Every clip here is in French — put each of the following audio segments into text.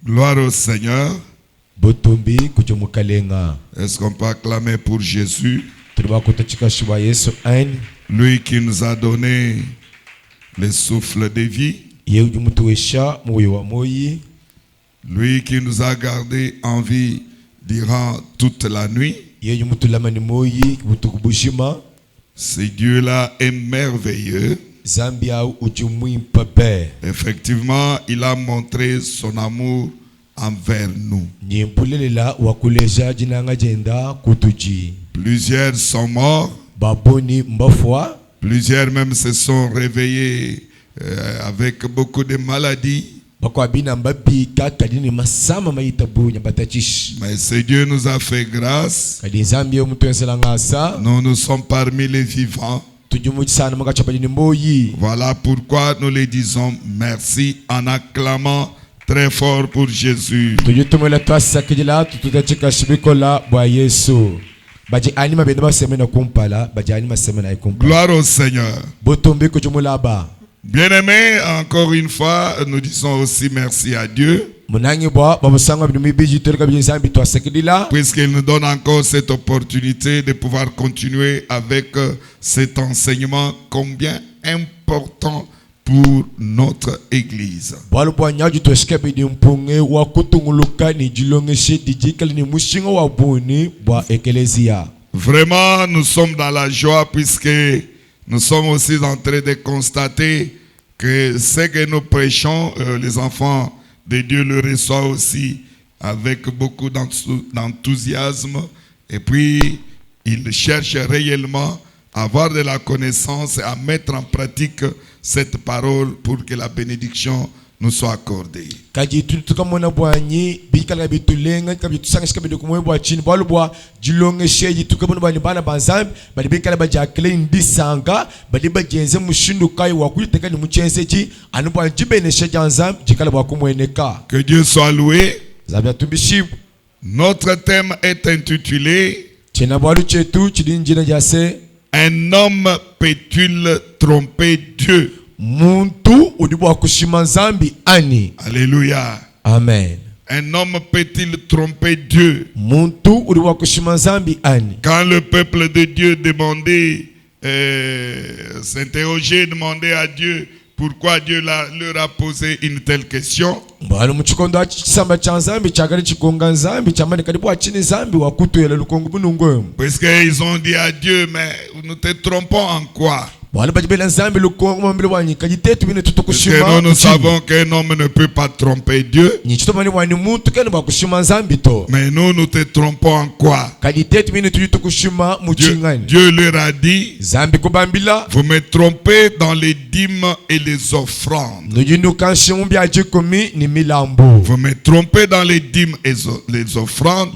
Gloire au Seigneur. Botombi kuchumukalenga. Est-ce qu'on peut acclamer pour Jésus? Lui qui nous a donné le souffle de vie. Lui qui nous a gardé en vie durant toute la nuit. Ce Dieu-là est merveilleux. Effectivement, il a montré son amour envers nous. Plusieurs sont morts. Plusieurs même se sont réveillés avec beaucoup de maladies. Mais ce Dieu nous a fait grâce. Nous sommes parmi les vivants. Voilà pourquoi nous les disons merci en acclamant très fort pour Jésus. Gloire au Seigneur. Bien-aimés, encore une fois, nous disons aussi merci à Dieu. Puisqu'il nous donne encore cette opportunité de pouvoir continuer avec cet enseignement combien important pour notre Église. Vraiment, nous sommes dans la joie puisque nous sommes aussi en train de constater que ce que nous prêchons, les enfants de Dieu le reçoivent aussi avec beaucoup d'enthousiasme. Et puis, ils cherchent réellement à avoir de la connaissance et à mettre en pratique cette parole pour que la bénédiction nous soit accordée. Que Dieu soit loué. Notre thème est intitulé Un homme peut-il tromper Dieu? Alléluia. Amen. Un homme peut-il tromper Dieu? Quand le peuple de Dieu s'interrogeait, demandait à Dieu pourquoi Dieu leur a posé une telle question. Parce qu'ils ont dit à Dieu, mais nous te trompons en quoi? Parce que nous savons qu'un homme ne peut pas tromper Dieu. Mais nous te trompons en quoi? Dieu leur a dit, vous me trompez dans les dîmes et les offrandes. Vous me trompez dans les dîmes et les offrandes.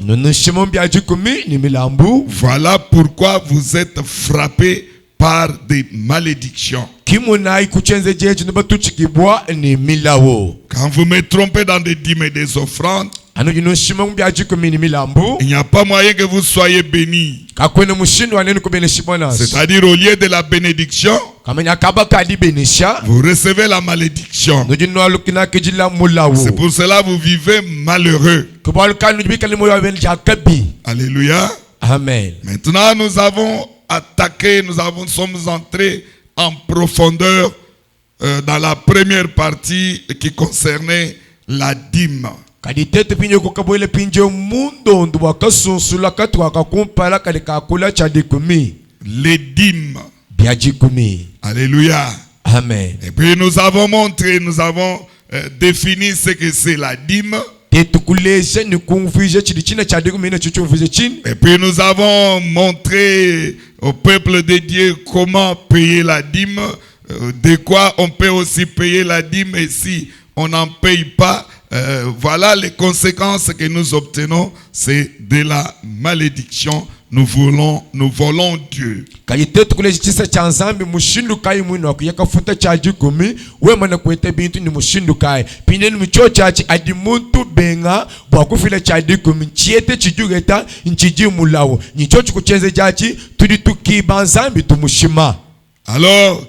Voilà pourquoi vous êtes frappés par des malédictions. Quand vous me trompez dans des dîmes et des offrandes, il n'y a pas moyen que vous soyez bénis. C'est-à-dire au lieu de la bénédiction, vous recevez la malédiction. C'est pour cela que vous vivez malheureux. Alléluia. Amen. Maintenant nous avons attaqué, sommes entrés en profondeur dans la première partie qui concernait la dîme. Les dîmes. Alléluia. Amen. Et puis nous avons montré, défini ce que c'est la dîme. Et puis nous avons montré au peuple de Dieu comment payer la dîme, de quoi on peut aussi payer la dîme, et si on n'en paye pas, voilà les conséquences que nous obtenons, c'est de la malédiction. Nous volons Dieu. Alors,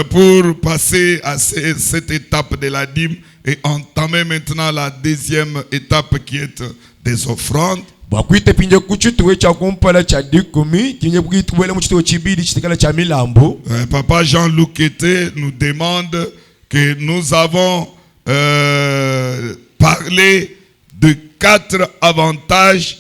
pour passer à cette étape de la dîme, et entamer maintenant la deuxième étape qui est des offrandes. bwakwita pinja kuchituwe cha kumpala cha dikumi kinye bwituwele muchituwe chibili chitikala cha milambo. Papa Jean-Luc Kété nous demande que nous avons parlé de 4 avantages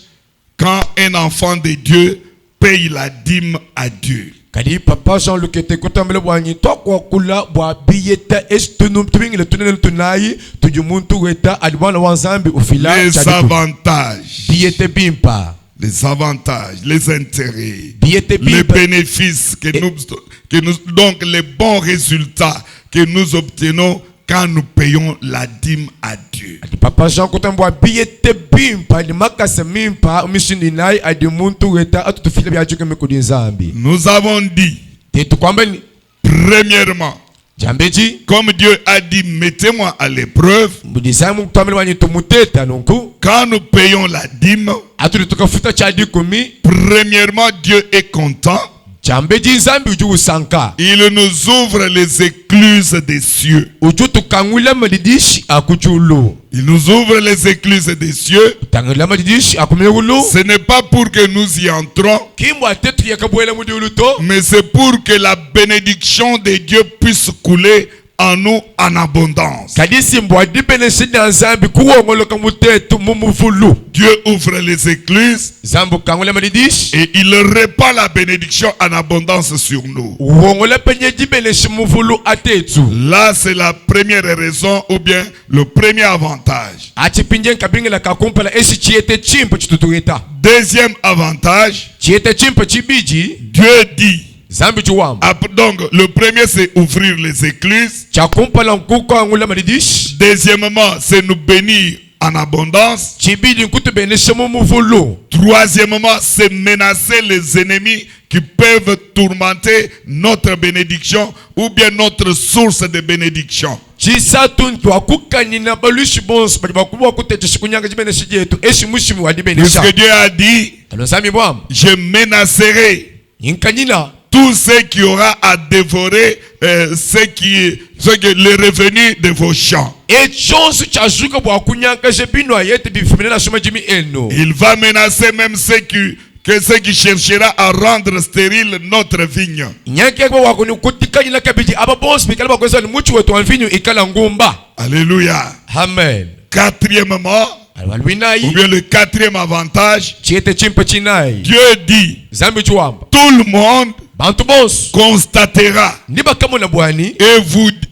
quand un enfant de Dieu paye la dîme à Dieu. Kadi papa Jean-Luc Kété kutambele bwanyi tokwa kula bwa biyeta estunu tubingile tunene tunayi tujumuntu weta alibwana wanzambi ufila les avantages. biyete bimpa. Les avantages, les intérêts, Biyete les bimpa. bénéfices donc les bons résultats que nous obtenons quand nous payons la dîme à Dieu. Papa Jean kutambwa biyete bimpa ni makasa mimpa mishini nayi adi muntu weta atutufila byajuke mikudi nzambi. Nous avons dit, Tetu kwambeni premièrement, jambeji comme Dieu a dit, mettez-moi à l'épreuve. mudizamu kutambele bwanyi tumuteta nunku Quand nous payons la dîme, atuli tukafuta cha dikumi premièrement, Dieu est content. jambeji nzambi uju usanka Il nous ouvre les écluses des cieux. uju tukangwila madidishi akuchulu Il nous ouvre les écluses des cieux. tangwila madidishi akumewulu Ce n'est pas pour que nous y entrons, kimbo atetu yakabwela mudi uluto mais c'est pour que la bénédiction de Dieu puisse couler en nous en abondance. kadisi mbwa dipene shida nzambi kuwongoloka mutetu mumuvulu Dieu ouvre les écluses zambu kangwila madidishi et il répand la bénédiction en abondance sur nous. uwongola penye dipene shimuvulu atetu Là, c'est la première raison ou bien le premier avantage. achipinje nkabingila kakumpala esi chiete chimpo chitutuita Deuxième avantage, chiete chimpo chibiji Dieu dit. zambi chiwamba Donc, le premier, c'est ouvrir les écluses. chakumpala nkuko angwila madidishi Deuxièmement, c'est nous bénir en abondance. chibidi nkutubeneshe mumuvulu. Troisièmement, c'est menacer les ennemis qui peuvent tourmenter notre bénédiction ou bien notre source de bénédiction. Chisatu ntwakukanina balushi bonse bali bakuba kutetesha kunyanga chibeneshe jetu eshi mushimu wadibenesha. Puisque Dieu a dit, Alozami bwam je menacerai inkanina tout ce qui aura à dévorer les revenus de vos champs. echonsu chazuka bwa kunyanga jebino ayete bifimena shoma jimi eno. Il va menacer même ceux qui cherchera à rendre stérile notre vigne. Nyanke kwa wakuni kutikanyina kabiji aba bonse bikala bakweza ni muchu wetu alvinyu ikala ngumba. Alléluia. Amen. Quatrièmement, ou Alwalwinai bien le quatrième avantage, chiete chimpa chinai Dieu dit, zambi chiwamba tout le monde bantu bonse constatera niba kama na bwani et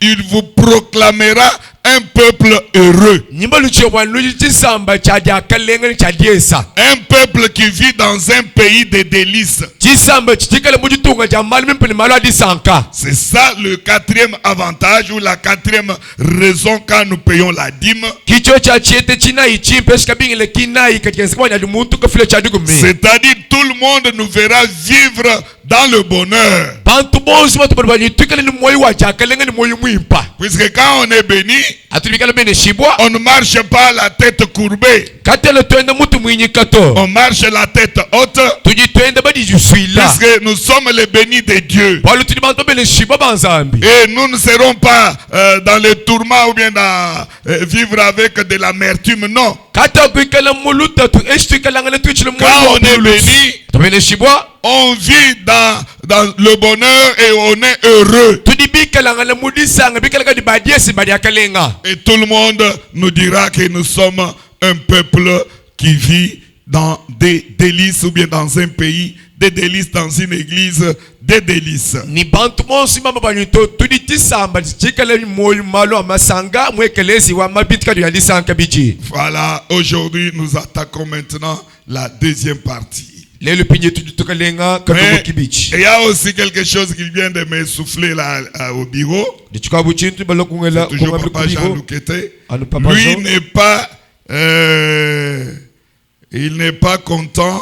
il vous proclamera un peuple heureux. nyimba lucho bwani luchisamba chadia kalengani chadiesa. Un peuple qui vit dans un pays de délices. Chisamba chitikala mujitunga jamali mimpini malo adisanka. C'est ça le quatrième avantage ou la quatrième raison quand nous payons la dîme. Kicho cha chiete chinai chimpesh kabingile kinai katika kwanya dumuntu kafile cha digumi. C'est-à-dire tout le monde nous verra vivre dans le bonheur. Bantu bonsi matu barbanyi tukale ni moyo wa jakalenga ni moyo mwimpa. Puisque quand on est béni, Atubikala bene shibwa on ne marche pas la tête courbée. katele twenda mutu mwinyi kato. On marche la tête haute. Tuji twenda badi jusuila. Puisque nous sommes les bénis de Dieu. Walu tuni bantu bene shibwa banzambi. Et nous ne serons pas dans les tourments ou bien dans vivre avec de l'amertume. Non. Kata kuikala muluta tu eshi kalangana tuichile moyo Quand wa on est mulu. béni, Tubene shibwa. on vit dans le bonheur et on est heureux. Tudi bikalanga na mudisanga bikalanga di badiesi badi akalenga. Et tout le monde nous dira que nous sommes un peuple qui vit dans des délices ou bien dans un pays, des délices dans une église, des délices. Ni bantu monsi mama banyito tudi tisamba chikala ni moyo malo amasanga mwekelezi wa mabitka ya lisanka biji. Voilà, aujourd'hui nous attaquons maintenant la deuxième partie. Lelo pinye tudi tukalenga kadomo kibichi. Il y a aussi quelque chose qui vient de me souffler là au bureau. Dichikabu chintu balokungela Toujours kunga Papa Jean-Luc Kété. Lui n'est pas il n'est pas content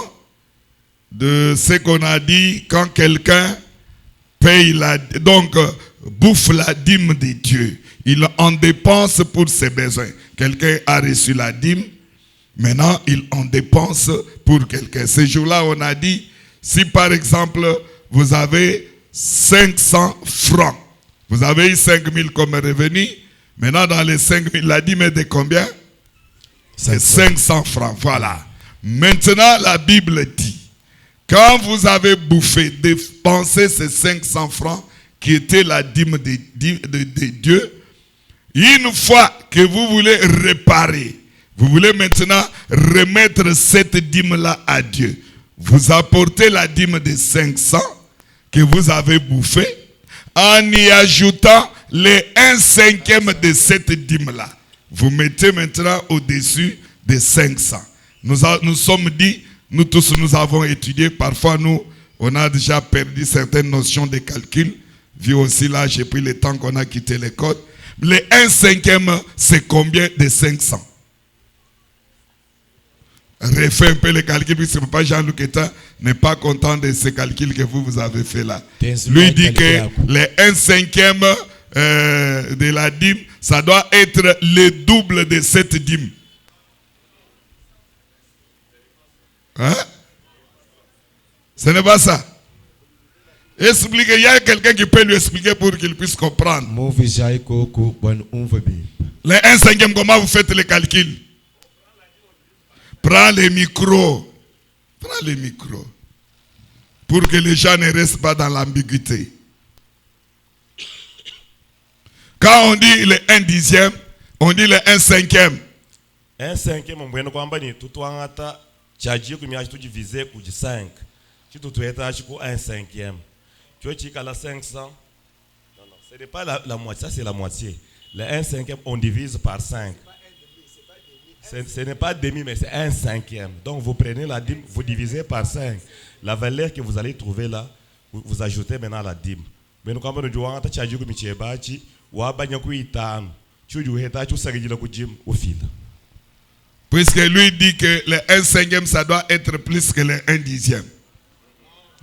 de ce qu'on a dit quand quelqu'un paye bouffe la dîme de Dieu. Il en dépense pour ses besoins. Quelqu'un a reçu la dîme, maintenant il en dépense pour quelqu'un. Ce jour-là, on a dit, si par exemple vous avez 500 francs, vous avez eu 5 000 comme revenu, Maintenant, dans les 5 000, la dîme est de combien? C'est 500 francs. Voilà. Maintenant, la Bible dit, quand vous avez bouffé, dépensé ces 500 francs, qui était la dîme de Dieu, une fois que vous voulez réparer, vous voulez maintenant remettre cette dîme-là à Dieu, vous apportez la dîme de 500 que vous avez bouffé, en y ajoutant les 1/5 de cette dîme-là. Vous mettez maintenant au-dessus des 500. Nous sommes dit, nous tous nous avons étudié, parfois nous, on a déjà perdu certaines notions de calcul, vu aussi là, j'ai pris le temps qu'on a quitté l'école. Les 1/5, c'est combien de 500? Refais un peu le calcul, puisque Papa Jean-Luc Eta n'est pas content de ce calcul que vous avez fait là. Lui dit que les 1/5 de la dîme, ça doit être le double de cette dîme. Hein? Ce n'est pas ça. Expliquez, il y a quelqu'un qui peut lui expliquer pour qu'il puisse comprendre. Les 1/5, comment vous faites le calcul? Prends les micros. Prends les micros. Pour que les gens ne restent pas dans l'ambiguïté. Quand on dit le 1/10, on dit le 1/5. 1/5, mon bon, kwamba ni tutuangata chaji kumia tu diviser ku 5. Tu tutueta ku 1/5. Tu veux dire la 500? Non, non, ce n'est pas la moitié, ça c'est la moitié. Le 1/5, on divise par 5. Ce n'est pas demi, mais c'est 1/5. Donc vous prenez la dîme, vous divisez par 5. La valeur que vous allez trouver là, vous ajoutez maintenant la dîme. Mais nous, quand nous disons que chaji kumia bachi, puisque lui dit que le 1/5 ça doit être plus que le 1/10.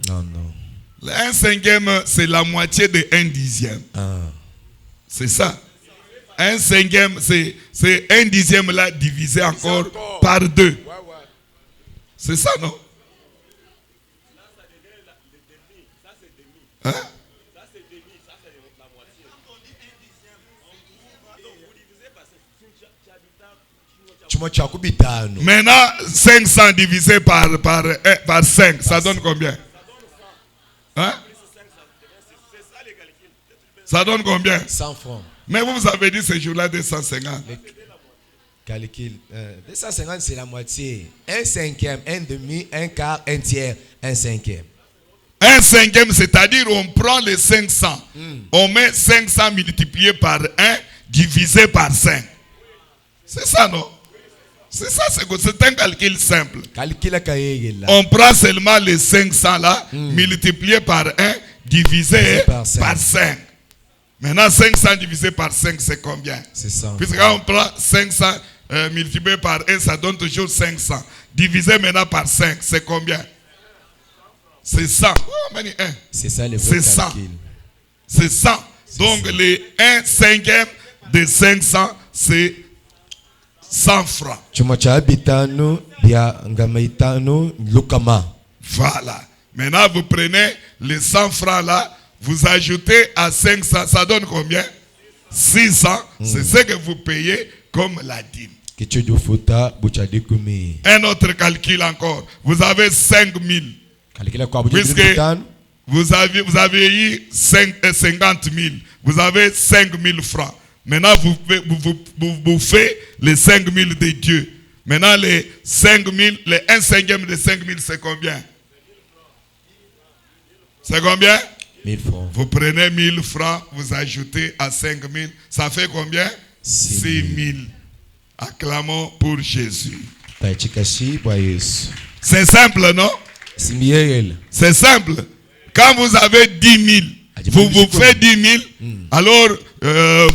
Non, non. Le 1/5 c'est la moitié de 1/10. C'est ça. 1/5 c'est 1/10 là divisé encore par 2. C'est ça, non? Hein? Maintenant, 500 divisé par 5, ça donne combien? Hein? Ça donne combien? 100 francs. Mais vous avez dit ce jour-là 250. Calcul. 250, c'est la moitié. 1/5, 1/2, 1/4, 1/3, 1/5. 1/5, c'est-à-dire on prend les 500. On met 500 multiplié par 1, divisé par 5. C'est ça, non? C'est ça, c'est un calcul simple. On prend seulement les 500 là, multiplié par 1, divisé par 5. Maintenant, 500 divisé par 5, c'est combien? C'est 100. Puisque quand on prend 500 multiplié par 1, ça donne toujours 500. Divisé maintenant par 5, c'est combien? C'est 100. C'est ça le vrai calcul. C'est 100. Donc, les 1/5 de 500, c'est 100 francs. Voilà. Maintenant, vous prenez les 100 francs là, vous ajoutez à 500, ça donne combien? 600. C'est ce que vous payez comme la dîme. Un autre calcul encore. Vous avez 5 000. Puisque vous avez eu 50 000. Vous avez 5 000 francs. Maintenant, vous bouffez les 5 000 de Dieu. Maintenant, les 5 000, les 1/5 de 5 000, c'est combien? C'est combien? 1000 francs. Vous prenez 1000 francs, vous ajoutez à 5 000. Ça fait combien? 6 000. Acclamons pour Jésus. C'est simple, non? C'est simple. Quand vous avez 10 000, vous faites 10 000, alors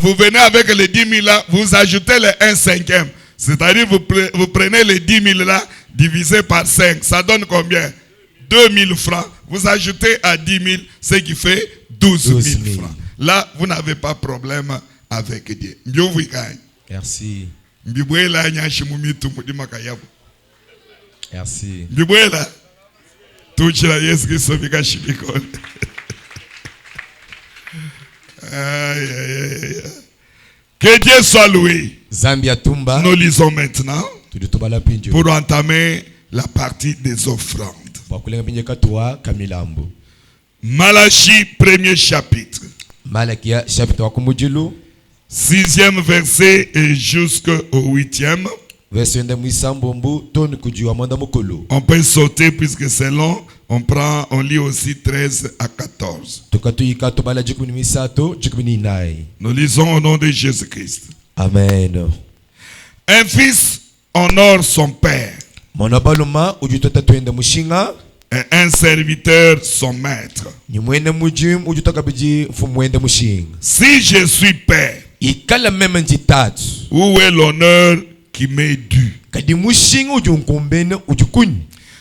vous venez avec les 10 000 là, vous ajoutez les 1/5. C'est-à-dire vous prenez les 10 000 là, divisé par 5. Ça donne combien? 2 000 francs. Vous ajoutez à 10 000, ce qui fait 12 000 francs. Là, vous n'avez pas de problème avec Dieu. Merci. Merci. Que Dieu soit loué. Zambia tumba. Nous lisons maintenant Tudutubala pinjo. pour entamer la partie des offrandes. Bakulenga pinje katuwa kamilambo. Malachie, premier chapitre. Malakia chapitre wakumujilu. 6e verset et jusqu'au 8e. Verset ende mwisambombu toni kujiwa manda mukulu. On peut sauter puisque c'est long. On lit aussi 13 à 14. Tukatuyika tubala jikumi misato jikumi nai. Nous lisons au nom de Jésus-Christ. Amen. Un fils honore son père Monabaluma ujutota twende mushinga. et un serviteur son maître. Ni mwende mujim ujutaka biji fumwende mushinga. Si je suis père, Ikala meme njitatu. où est l'honneur qui m'est dû? Kadi mushinga ujunkumbene ujukuni.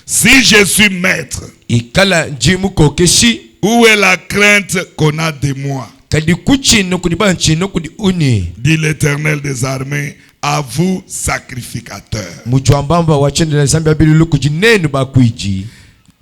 Si je suis maître, Ikala njimu kokeshi. où est la crainte qu'on a de moi? Kadi kuchino kudibanchino kudi uni. Dit l'Éternel des armées, à vous sacrificateurs, Mujuambamba wachendela Zambia bililu kujinenu bakuiji.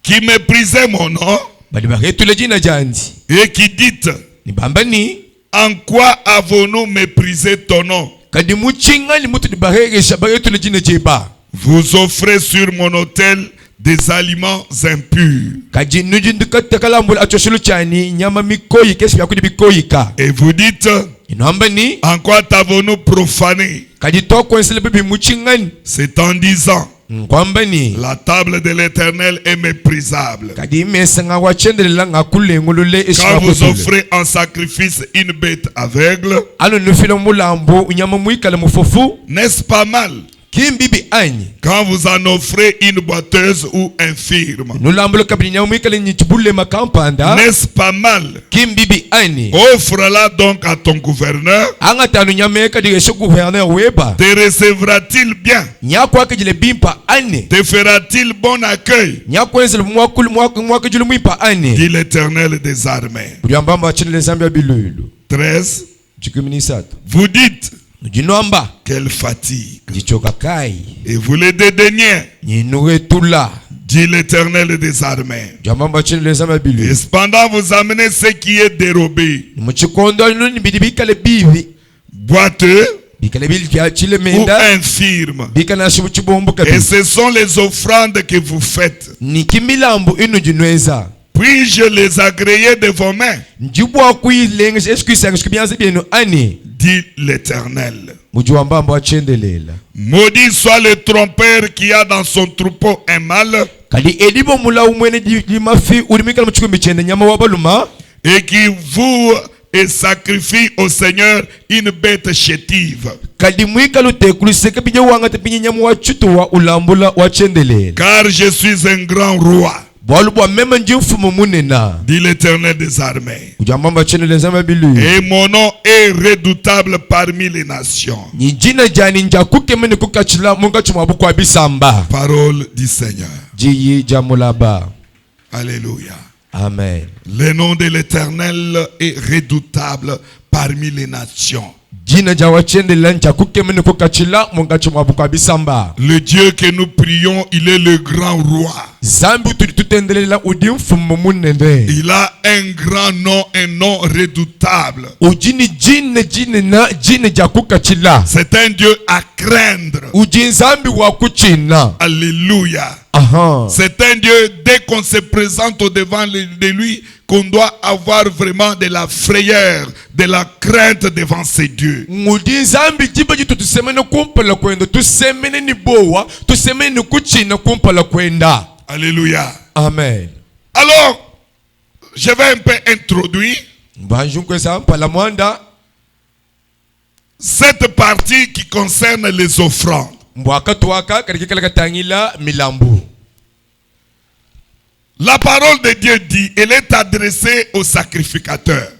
qui méprisez mon nom Bali baretule jina jandi. et qui dites, Ni bamba ni. en quoi avons-nous méprisé ton nom? Kadi muchinga ni mutu ni baregesha baretule jina jeba. Vous offrez sur mon autel des aliments impurs. Kadi nujindika takalambula achoshulu chani nyama mikoyi kesi yakudi bikoyika. Et vous dites, Inoamba ni. en quoi t'avons-nous profané? Kadi toko ensele bibi muchingani. C'est en disant, Kwamba ni. la table de l'Éternel est méprisable. Kadi mesenga wachendelela ngakule ngulule Quand esha vous kutule. offrez en sacrifice une bête aveugle, Alo nufila mulambo unyama muikala mufofu. n'est-ce pas mal? Kim bibi anyi. Quand vous en offrez une boiteuse ou infirme, Nulambulo kabili nyamu muikala nyichibule makampanda. n'est-ce pas mal? Kim bibi anyi. Offre-la donc à ton gouverneur. Anga tanu nyameka digesho gouverneur weba. Te recevra-t-il bien? Nyakwa kejile bimpa ane. Te fera-t-il bon accueil? Nyakwa enzele mwaka julu mwipa ane. Dit l'Éternel des armées. Buriambamba wachenele Zambia bilulu. 13. Chikuminisatu. Vous dites, Nujinoamba. quelle fatigue. Jichoka kai. Et vous les dédaignez. Nyinuwe tula. Dit l'Éternel des armées. Jambamba wachenele Zambia Et bilulu. cependant vous amenez ce qui est dérobé, Muchikondo nuni bidibikale bibi. boiteux Bikale bili kia chile ou menda. infirme. Bikana shibuchibombu Et kabili. ce sont les offrandes que vous faites. Nikimilambo inu jinweza. Puis-je les agréer de vos mains? Njibwa kuilenga eskuisanga skubianze bienu ani. Dit l'Éternel. Mujuambamba wachendelela. Maudit soit le trompeur qui a dans son troupeau un mâle Kali edibo mula umwene di mafi ulimika mchuko michende nyama wabaluma. et qui voue et sacrifie au Seigneur une bête chétive. Kali mwika lute kuliseke pinye wanga te pinye nyama wachutu wa ulambula wachendelela. Car je suis un grand roi, Bwalubu wa mema njimfumu munena. dit l'Éternel des armées. Ujambamba chenele zama bilu. Et mon nom est redoutable parmi les nations. Njina jani nja kuke mene kukachila munga chumwabu kwa bisamba. Parole du Seigneur. Jiyi jamulaba. Alléluia. Amen. Le nom de l'Éternel est redoutable parmi les nations. Jina jawa chendelela nja kuke mene kukachila munga chumwabu kwa bisamba. Le Dieu que nous prions, il est le grand roi. Zambi tutendelela udimfumu munene. Il a un grand nom, un nom redoutable. Ujini jine na jine jakukachila. C'est un Dieu à craindre. Ujinzambi wakuchina. Alléluia. Aha. C'est un Dieu, dès qu'on se présente au devant de lui, qu'on doit avoir vraiment de la frayeur, de la crainte devant ces dieux. Ujinzambi jibaji tusemene kumpala kwenda. Tusemene ni boa. Tusemene ni kuchina kumpala kwenda. Alléluia. Amen. Alors, je vais un peu introduire cette partie qui concerne les offrandes. La parole de Dieu dit, elle est adressée aux sacrificateurs.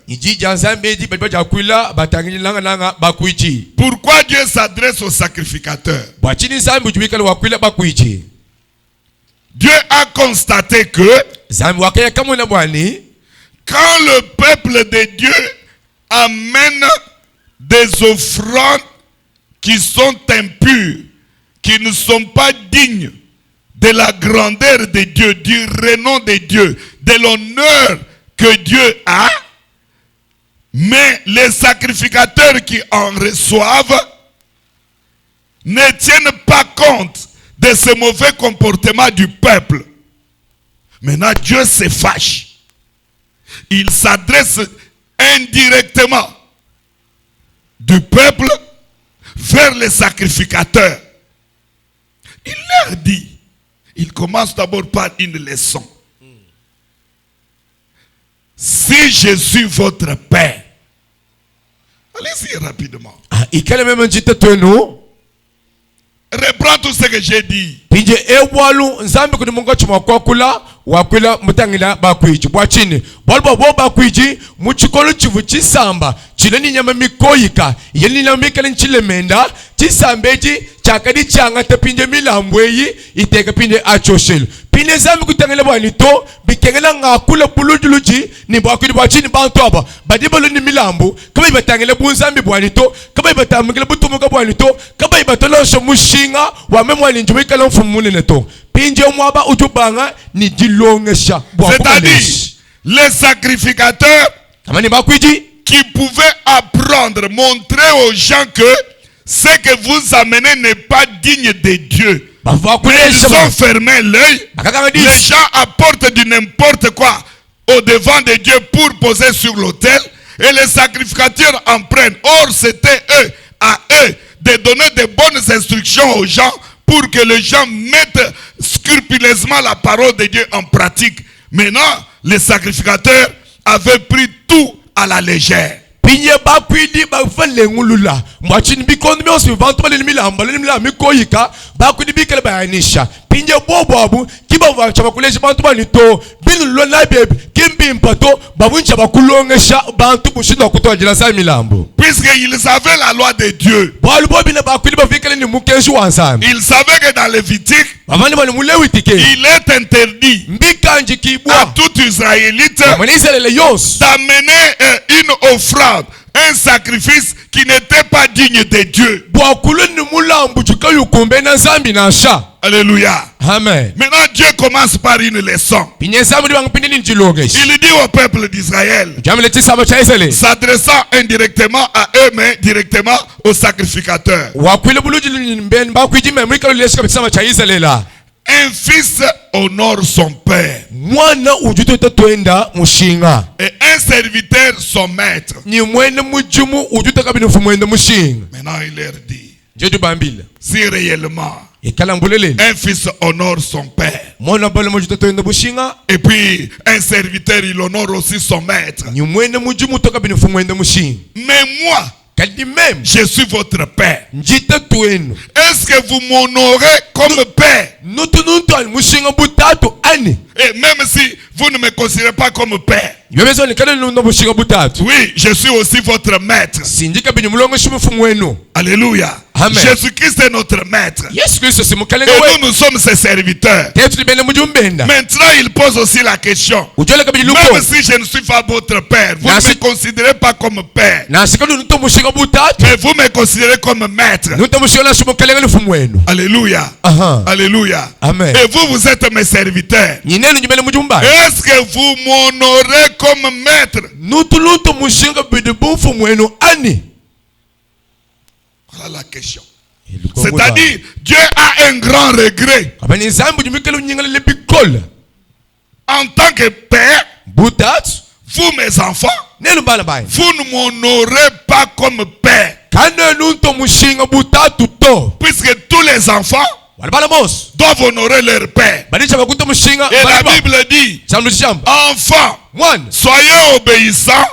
Pourquoi Dieu s'adresse aux sacrificateurs? Dieu a constaté que quand le peuple de Dieu amène des offrandes qui sont impures, qui ne sont pas dignes de la grandeur de Dieu, du renom de Dieu, de l'honneur que Dieu a, Mais les sacrificateurs qui en reçoivent ne tiennent pas compte de ce mauvais comportement du peuple. Maintenant, Dieu se fâche. Il s'adresse indirectement du peuple vers les sacrificateurs. Il leur dit, il commence d'abord par une leçon. Si je suis votre père, allez-y rapidement. Reprends tout ce que j'ai dit. Pinje ewalu nzambi kuni munga chuma kwakula wakwila mutangila bakwiji bwachini bolbo bo bakwiji muchikolo chivu chisamba chileni nyama mikoyika yeni nyama mikale nchilemenda chisambeji chakadi changa tepinje milambweyi iteka pinje achoshelo pinje nzambi kutangila bwanito bikengela ngakula bulujuluji ni bwakwili bwachini bantoba badibalo ni milambu kaba ibatangila bunzambi bwanito kaba ibatamikila butumuka bwanito kaba ibatolosho mushinga wa memwali njumikala mfumune neto pinje mwaba utubanga ni dilongesha c'est-à-dire les sacrificateurs qui pouvaient apprendre, montrer aux gens que ce que vous amenez n'est pas digne de Dieu. Mais ils ont fermé l'œil. Les gens apportent du n'importe quoi au devant de Dieu pour poser sur l'autel et les sacrificateurs en prennent. Or, c'était à eux de donner de bonnes instructions aux gens pour que les gens mettent scrupuleusement la parole de Dieu en pratique. Maintenant, les sacrificateurs avaient pris tout à la légère. Pinye bakwidi bafale ngulula mwachini bikondi myosi vantu bale milamba mikoyika bakwidi bikele bayanisha pinye bobo kiba vachaba kuleje bantu banito binu lona bebe kimbi mpato babuncha bakulongesha bantu bushindo kutojela sa milambo puisqu'ils avaient la loi de Dieu. Ils savaient que dans Lévitique il est interdit à tout Israélite d'amener une offrande, un sacrifice qui n'était pas digne de Dieu. Alléluia. Amen. Maintenant Dieu commence par une leçon. Il dit au peuple d'Israël, s'adressant indirectement à eux mais directement aux sacrificateurs. Un fils honore son père et un serviteur son maître. Maintenant il leur dit, si réellement un fils honore son père et puis un serviteur il honore aussi son maître, mais moi je suis votre père, est-ce que vous m'honorez comme père? Et même si vous ne me considérez pas comme père, oui, je suis aussi votre maître. Alléluia. Jésus-Christ est notre maître. Et nous sommes ses serviteurs. Maintenant, il pose aussi la question. Même si je ne suis pas votre père, vous ne me considérez pas comme père, mais vous me considérez comme maître. Alléluia. Alléluia. Amen. Et vous êtes mes serviteurs. Est-ce que vous m'honorez comme maître? Voilà la question. C'est-à-dire, Dieu a un grand regret. En tant que père, vous mes enfants, vous ne m'honorez pas comme père. Puisque tous les enfants doivent honorer leur père. Et la Bible dit, enfants, soyez obéissants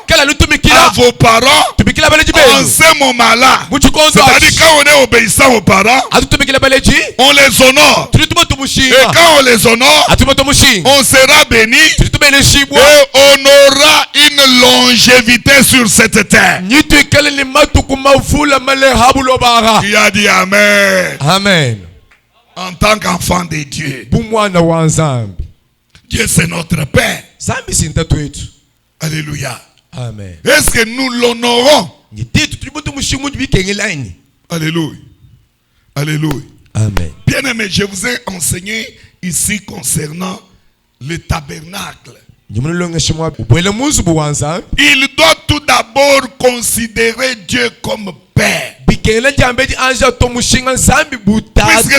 à vos parents en ce moment-là. C'est-à-dire quand on est obéissant aux parents, on les honore. Et quand on les honore, on sera béni et on aura une longévité sur cette terre. Qui a dit Amen? Amen. En tant qu'enfant de Dieu, Dieu c'est notre Père. Alléluia. Amen. Est-ce que nous l'honorons? Alléluia. Alléluia. Amen. Bien aimé, je vous ai enseigné ici concernant le tabernacle. Il doit tout d'abord considérer Dieu comme Père. Puisque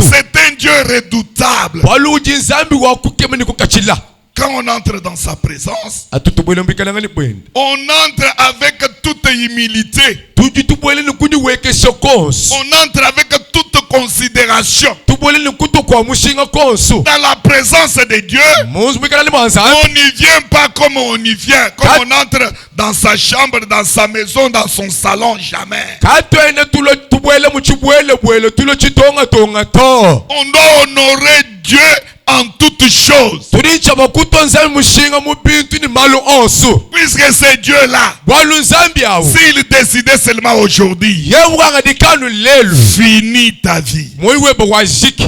c'est un Dieu redoutable. Quand on entre dans sa présence, on entre avec toute humilité. On entre avec toute considération. Dans la présence de Dieu, on n'y vient pas comme on y vient. Comme on entre dans sa chambre, dans sa maison, dans son salon, jamais. On doit honorer Dieu en toutes choses. Puisque c'est Dieu-là, s'il décidait seulement aujourd'hui, finis ta vie.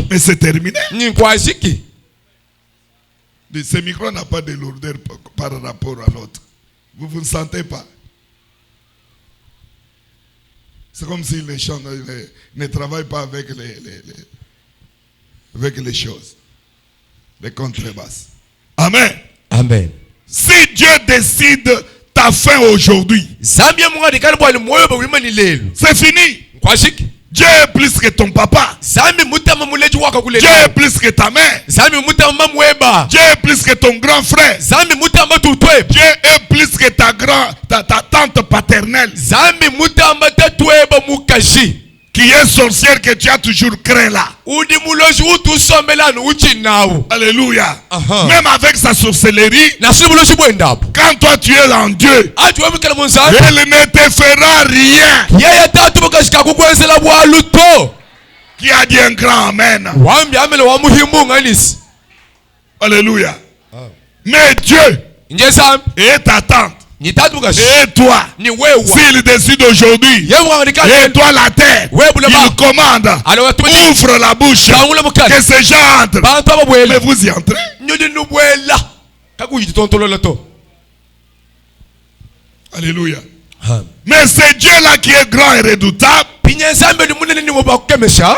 Mais c'est terminé. Ce micro n'a pas de lourdeur par rapport à l'autre. Vous ne sentez pas? C'est comme si les gens ne travaillent pas avec les choses. Les contrebasses. Amen. Amen. Si Dieu décide ta fin aujourd'hui, c'est fini. Dieu est plus que ton papa. Dieu est plus que ta mère. Dieu est plus que ton grand frère. Dieu est plus que ta tante paternelle qui est sorcière que tu as toujours craint là. Alléluia. Même avec sa sorcellerie, quand toi tu es en Dieu, elle ne te fera rien. Qui a dit un grand amen? Alléluia. Mais Dieu est ta tante. Et toi, s'il décide aujourd'hui, et toi la terre, il commande, ouvre la bouche, que ces gens entrent. Mais vous y entrez. Alléluia. Mais c'est Dieu là qui est grand et redoutable.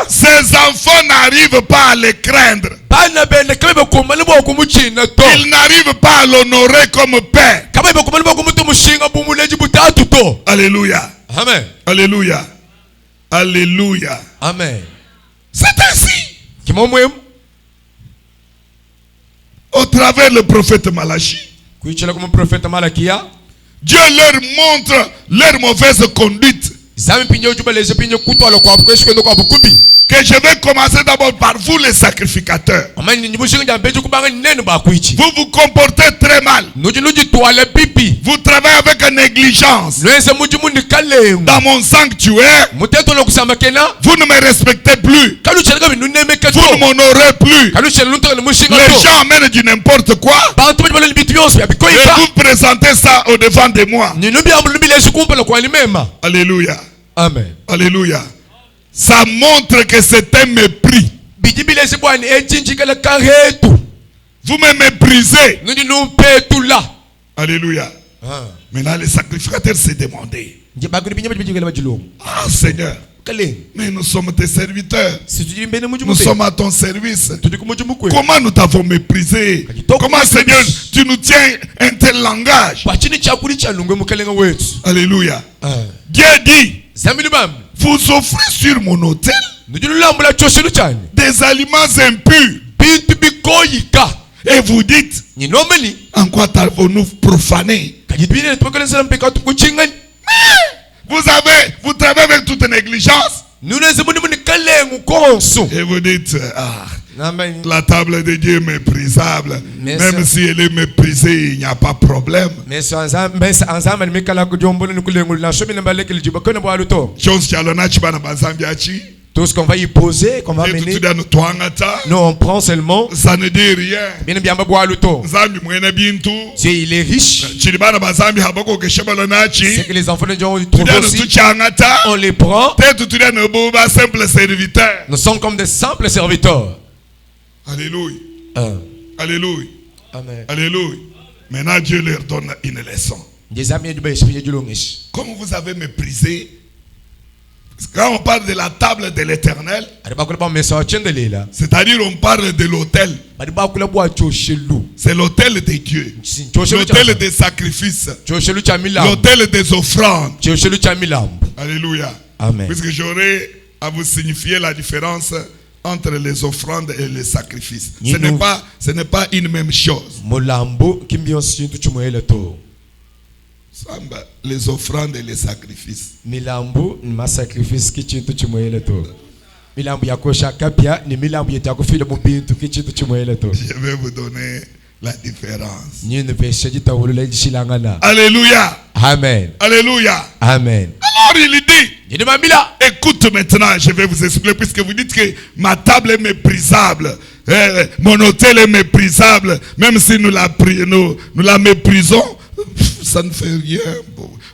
Ses enfants n'arrivent pas à les craindre. Ils n'arrivent pas à l'honorer comme père. Alléluia. Amen. Alléluia. Alléluia. Amen. C'est ainsi. Au travers le prophète Malachi, Dieu leur montre leur mauvaise conduite. Que je vais commencer d'abord par vous les sacrificateurs. Vous vous comportez très mal. Vous travaillez avec négligence. Dans mon sanctuaire, vous ne me respectez plus. Vous ne m'honorez plus. Les gens amènent du n'importe quoi. Et vous présentez ça au devant de moi. Alléluia. Amen. Alléluia. Ça montre que c'est un mépris. Vous me méprisez. Alléluia. Maintenant les sacrificateurs se demandaient: ah Seigneur, mais nous sommes tes serviteurs. Nous sommes à ton service. Comment nous t'avons méprisé? Comment Seigneur tu nous tiens un tel langage? Alléluia. Dieu dit: vous offrez sur mon autel des aliments impurs. Et vous dites: en quoi t'avons-nous profané? Vous travaillez avec toute négligence. Et vous dites: ah, la table de Dieu est méprisable. Même si elle est méprisée, il n'y a pas de problème. Tout ce qu'on va y poser, qu'on va mener, nous on prend seulement. Ça ne dit rien. Dieu il est riche. C'est que les enfants de Dieu ont trouvé aussi. On les prend. Nous sommes comme des simples serviteurs. Alléluia. Alléluia. Amen. Alléluia. Maintenant Dieu leur donne une leçon. Comme vous avez méprisé, quand on parle de la table de l'Éternel, c'est-à-dire on parle de l'autel. c'est l'autel de Dieu. L'autel des sacrifices. L'autel des offrandes. Alléluia. Amen. Puisque j'aurai à vous signifier la différence entre les offrandes et les sacrifices. Ce n'est pas une même chose. Les offrandes et les sacrifices. Je vais vous donner la différence. Alléluia. Amen. Alléluia. Amen. Alors il dit, écoute maintenant, je vais vous expliquer, puisque vous dites que ma table est méprisable, mon hôtel est méprisable, même si nous la méprisons, ça ne fait rien.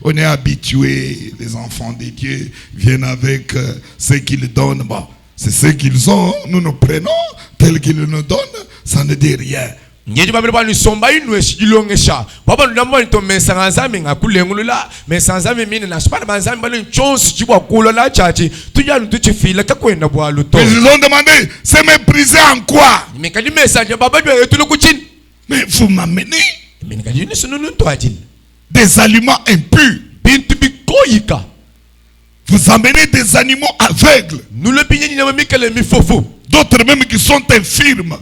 On est habitué, les enfants de Dieu viennent avec ce qu'ils donnent. Bon, c'est ce qu'ils ont, nous nous prenons tel qu'ils nous donnent, ça ne dit rien. Mais si ils ont demandé, c'est méprisé en quoi? Mais vous m'amenez des aliments impurs. Vous amenez des animaux aveugles. D'autres même qui sont infirmes.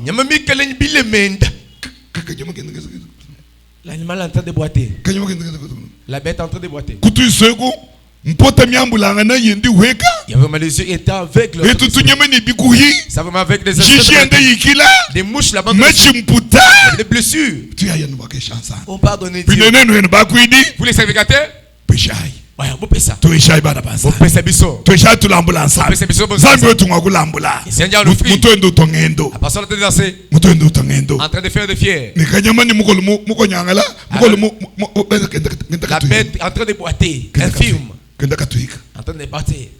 L'animal est en train de boiter. La bête est en train de boiter. Il y avait mal les yeux étaient aveugles. Ça va avec des mouches là-bas. Des blessures. On pardonne Dieu. Vous les sacrificateurs? Ouais, vous payez ça. Vous payez ça biso. Vous payez ça biso. Seigneur le fruit. La personne est dansée. En train de faire des fiers. La bête en train de boiter. Infirme. En train de boiter.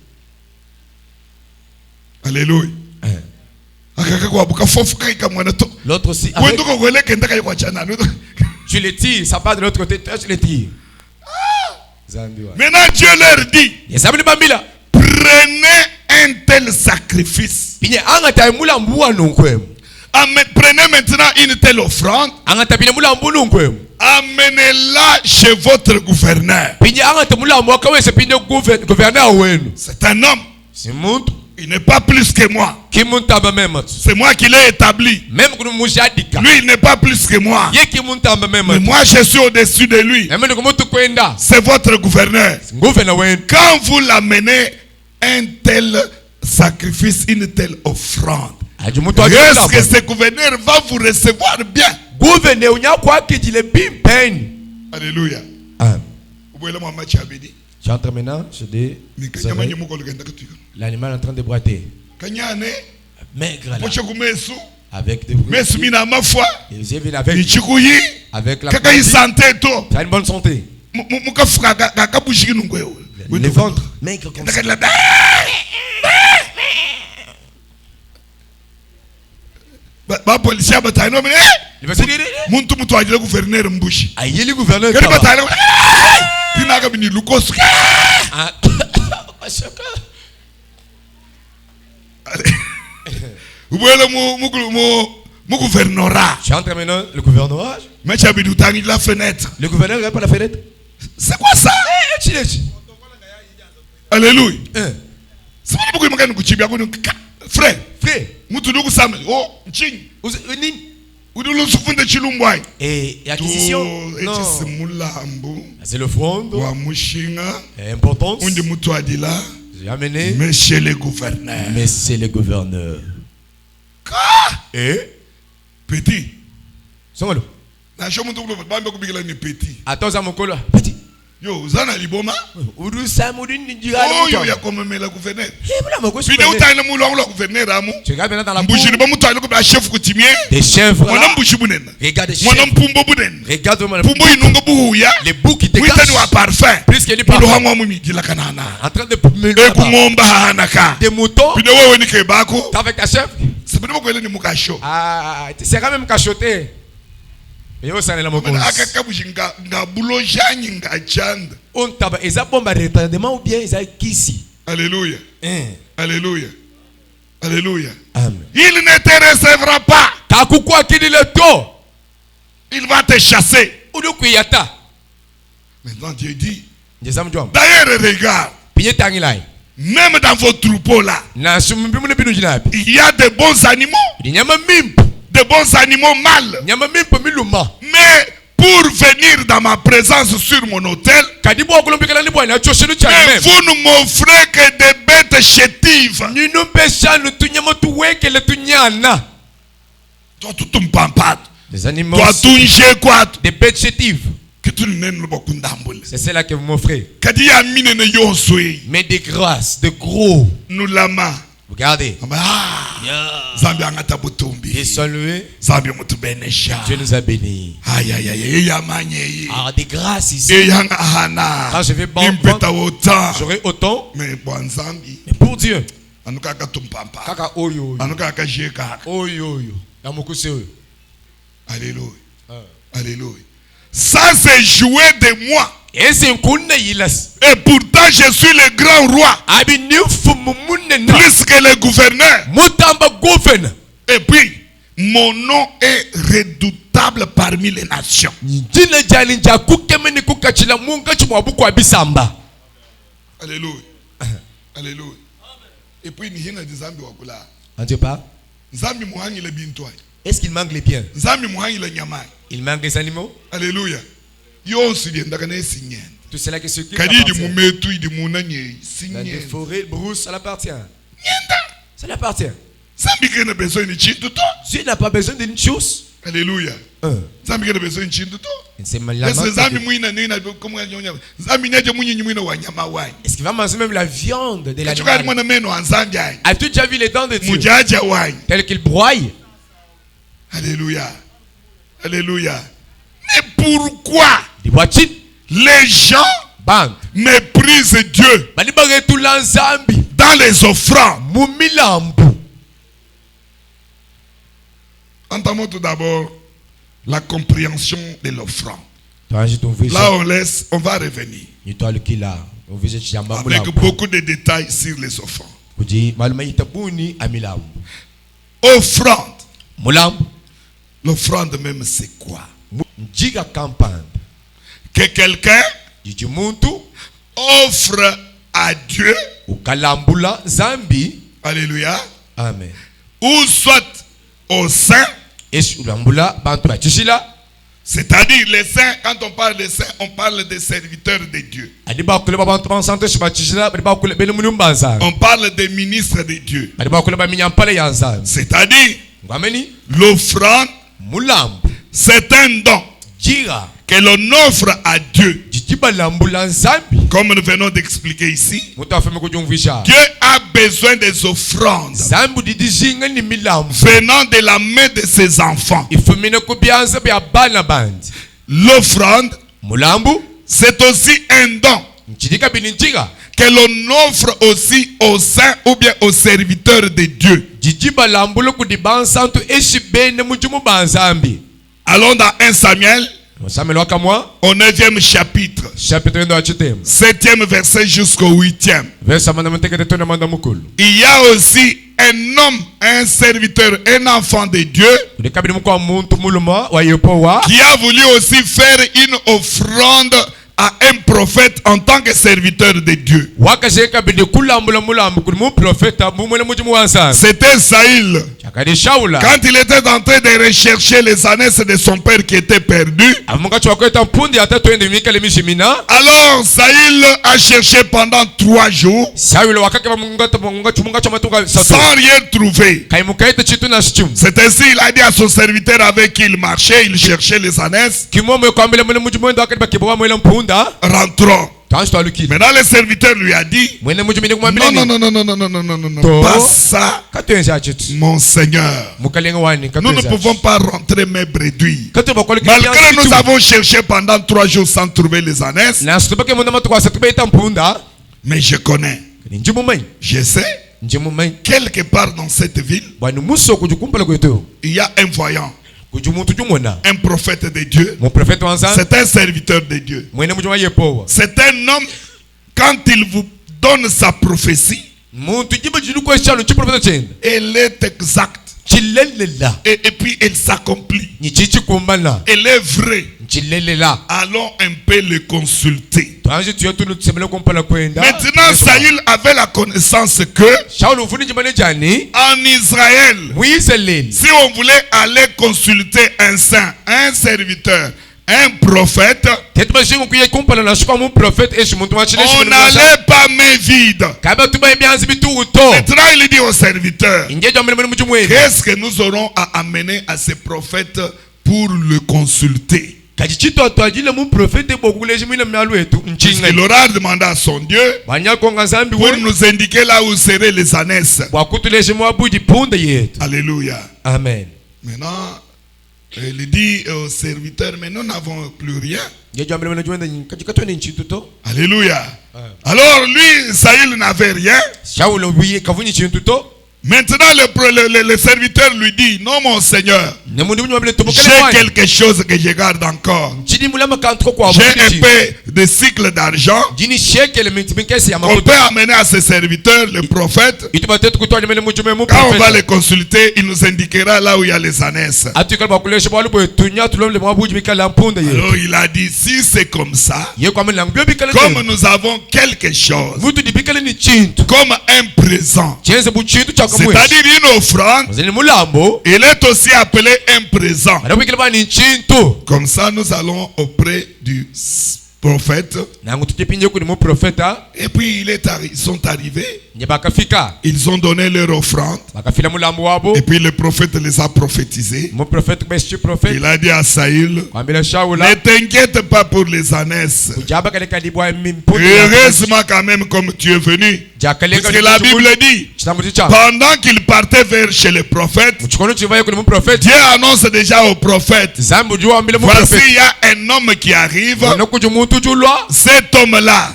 Alléluia. L'autre aussi. Tu les tires, ça part de l'autre côté. Toi, tu les tires. Maintenant Dieu leur dit, prenez un tel sacrifice. Prenez maintenant une telle offrande. Amenez-la chez votre gouverneur. C'est un homme. Il n'est pas plus que moi. C'est moi qui l'ai établi. Lui, il n'est pas plus que moi. Mais moi, je suis au-dessus de lui. C'est votre gouverneur. Quand vous l'amenez un tel sacrifice, une telle offrande, est-ce que ce gouverneur va vous recevoir bien? Alléluia. J'entre maintenant, je dis, l'animal est en train de boiter. Maigre là. Avec des bruits. Avec la santé. Tu as une bonne santé. Le ventre maigre comme ça. Il va se dire, aïe le gouverneur. Tu entres maintenant le gouvernorat. Le gouverneur regarde par la fenêtre. C'est quoi ça? Alléluia. Frère. Et acquisition. Non. C'est le front. Importance. J'ai amené. Monsieur le gouverneur. Monsieur le gouverneur. Et petit. Songolo. Petit. Attends, mon colo. Petit. Yo, zana liboma. Udu samudin ndiga. Oh, yo ya comme le gouverneur. Puis où t'as le moulon le gouverneur amu. Tu regardes maintenant dans la bouche. Bouche de le comme chef coutumier. Des chefs. Mon homme bouche bunen. Regarde des chefs. Mon homme pumbo bunen. Regarde mon. Pumbo inungo buya. Les bouts qui te cachent. Oui, t'as parfum. Plus qu'il est parfum. En train de des moutons. Puis de ouais ni ke bako. T'es avec ta chef. C'est pas que le ni mukacho. Ah, tu seras même cachoté. Et où ça est la moto? On taba ils ont bomba retardement ou bien ils ont qu'ici. Alléluia. Alléluia. Alléluia. Amen. Il ne te recevra pas. Kakukwa qui dit le taux. Il va te chasser. uli kuyata Maintenant Dieu dit, njeza mjomba d'ailleurs regarde, pinye tangilai même dans vos troupeaux là, na sumbi mune binu jinapi il y a de bons animaux, di nyama mimpu de bons animaux mâles. nyama mimpu miluma Mais pour venir dans ma présence sur mon autel, kadibu okulumbikala ni bwana choshelu cha mais meme vous ne m'offrez que des bêtes chétives. ninu peshanu tunyama tuwekele tunyana Toi, tout un pampade. des animaux Toi, tout un chéquat. des bêtes chétives Que tu n'aimes pas kundambule. c'est cela que vous m'offrez Kadi ya mine ne yoswe. mais des grâces de gros Nous lama. regardez Zambi angata butumbi. Dieu soit loué Zambi mutubenesha. Dieu nous a bénis Aïe aïe aïe. Ya manye. ah des grâces ici Et yang ahana. quand je vais Impeta autant. j'aurai autant Mais bon Zambi. mais pour Dieu Anuka katumpampa. kaka oyo Anuka kajeka. oyo ya mokuse oyo Alléluia. Alléluia. Ça c'est joué de moi. ese nkunne yilas Et pourtant je suis le grand roi. abi nifumu munena Plus que le gouverneur. mutamba gouverneur Et puis, mon nom est redoutable parmi les nations. njina jani nja kukemeni kukachila munga chimwabu kwa bisamba Alléluia. Alléluia. Et puis, ni hina dizambi wakula. on dit pas Nzambi muhangi le bintoi. est-ce qu'il manque les biens Nzambi muhangi le nyamai. il manque les animaux Alléluia. Yo sudi ndakane sinyen. tout cela que ce qui Kadi di appartient mumetu di munanye dans les sinyen. forêts brousse ça l'appartient Nyenda. ça l'appartient Nzambi kena besoin ni chintu to. Dieu n'a pas besoin d'une chose Alléluia. Nzambi kena besoin ni chintu to. c'est Est-ce que Nzambi muina nina comment nyonya. Nzambi nyaje munyi muina wanyama wai. est-ce qu'il va manger même la viande de Chukari l'animal mwana meno anzambi ai. as-tu déjà vu les dents de Dieu Mujaja wai. tel qu'il broye Alléluia. Alléluia. Mais pourquoi des boîtiers les gens bande méprisent Dieu bali bagetula nzambi dans les offrandes? mumilambu Entamons tout d'abord la compréhension de l'offrande. là Là, on va revenir avec beaucoup de détails sur les offrandes. Offrande. mulambu L'offrande même, c'est quoi? njiga campagne Que quelqu'un jiji muntu offre à Dieu, ukalambula zambi alléluia, amen ou soit au saint, esi ulambula bantu bachishila c'est-à-dire les saints. Quand on parle des saints, on parle des serviteurs de Dieu. adi bakule babantu bansante shibachishila bali bakule bene munyumba nzambi On parle des ministres de Dieu. bali bakule baminyampale ya nzambi C'est-à-dire ngwameni l'offrande, mulambu c'est un don jiga que l'on offre à Dieu. jiji balambula nzambi Comme nous venons d'expliquer ici, mutu afeme kujumvisha Dieu a besoin des offrandes zambi didijinga ni milambu venant de la main de ses enfants. ifumine kubyanza bya bana bandi L'offrande, mulambu c'est aussi un don nchidika bini njiga que l'on offre aussi aux saints ou bien aux serviteurs de Dieu. jiji balambula kudi bansantu eshi bene mujumu banzambi Allons dans 1 Samuel, Samuel wakamwa au 9e chapitre, chapitre 2 achitemu 7e verset jusqu'au 8e. versa manda mtekete tona manda mukulu Il y a aussi un homme, un serviteur, un enfant de Dieu udikabili mukwa muntu muluma wa yepowa qui a voulu aussi faire une offrande à un prophète en tant que serviteur de Dieu. wakasheka bidi kulambula mulambu kuli mu profeta mumwele mujumu wanzambi C'était Saïl. chakadi shaula Quand il était en train de rechercher les ânesses de son père qui étaient perdus, amungachi wakweta mpundi ata twende mikale mishimina alors Saïl a cherché pendant 3 jours sawilo wakake mungachi matuka sans sato rien trouver. kaimukaita chitu na shichum C'est ainsi il a dit à son serviteur avec qui il marchait, il cherchait les ânesses, kimomwe kwambele mwele mujumu wendo wakati bakibawa mwele mpunda rentrons. tanshi twalukile Maintenant le serviteur lui a dit, mwene mujumini non, kumwambile non, ni non, non, non, non, non, non, non, non, To. pas ça, katwenza achitu mon Seigneur. mukalenga wani Nous ne katwenza pouvons pas rentrer mes bréduits. katu bakwalika Malgré nous avons cherché pendant 3 jours sans trouver les ânesses, na situbake munda matuka satubeta mpunda mais je connais, ni njimu mai je sais, njimu mai quelque part dans cette ville, bwani muso kujikumpala kwetu il y a un voyant, kujumuntu jumona un prophète de Dieu. mon prophète wanzambi C'est un serviteur de Dieu. mwene mujuma yepowa C'est un homme, quand il vous donne sa prophétie, muntu jiba jilu kwa chalo chi prophète chenda elle est exacte. Et puis elle s'accomplit. Ni chichi kumbana. Elle est vraie. Chilelela. Allons un peu le consulter. Twanze tuyo tunu tsemele kumpala kwenda. Maintenant, Saül avait la connaissance que Shaul ufuni jimane jani. en Israël, Muisraeli. si on voulait aller consulter un saint, un serviteur, un prophète, Tetuba shingu kuye kumpala na shuka mu prophète eshi muntu wa chile on n'allait pas main vide. Kaba tuba ebyanzi bituto. Maintenant, il dit au serviteur, Inje jamele mene mujumwe. qu'est-ce que nous aurons à amener à ce prophète pour le consulter? Kajichito atwajile mu prophète bokuleji mwile myalu etu nchinga. Il aura demandé à son Dieu Banyako ngazambi pour we. nous indiquer là où seraient les ânesses. Wakutuleji mwabuji punde yetu. Alléluia. Amen. Maintenant, il dit au serviteur, mais nous n'avons plus rien. Alléluia. Alors lui, Saül n'avait rien. Maintenant, le serviteur lui dit, non mon Seigneur, j'ai quelque chose que je garde encore. J'ai un peu de cycle d'argent qu'on peut amener à ce serviteur, le prophète. Quand on va le consulter, il nous indiquera là où il y a les ânesses. Alors il a dit, si c'est comme ça, comme nous avons quelque chose, comme un présent, c'est-à-dire une offrande, il est aussi appelé un présent. Comme ça, nous allons auprès du prophète. Et puis ils sont arrivés. Ils ont donné leur offrande. Et puis le prophète les a prophétisés. Il a dit à Saül, ne t'inquiète pas pour les ânesses. Heureusement quand même comme tu es venu. Parce que la Bible dit, pendant qu'il partait vers chez le prophète, Dieu annonce déjà au prophète, voici il y a un homme qui arrive. Cet homme-là,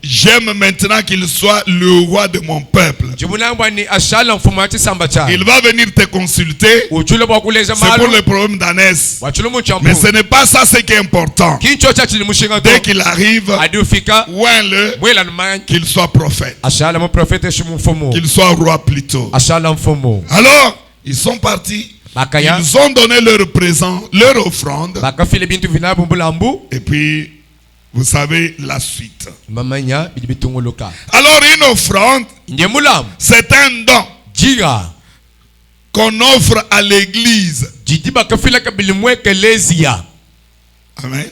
j'aime maintenant qu'il soit le roi de mon peuple. Il va venir te consulter. C'est pour le problème d'ânesse. Mais ce n'est pas ça ce qui est important. Dès qu'il arrive, ouin-le, qu'il soit prophète. Qu'il soit roi plutôt. Alors, ils sont partis. Ils ont donné leur présent, leur offrande. Et puis, vous savez la suite. Alors, une offrande, c'est un don qu'on offre à l'église. Amen.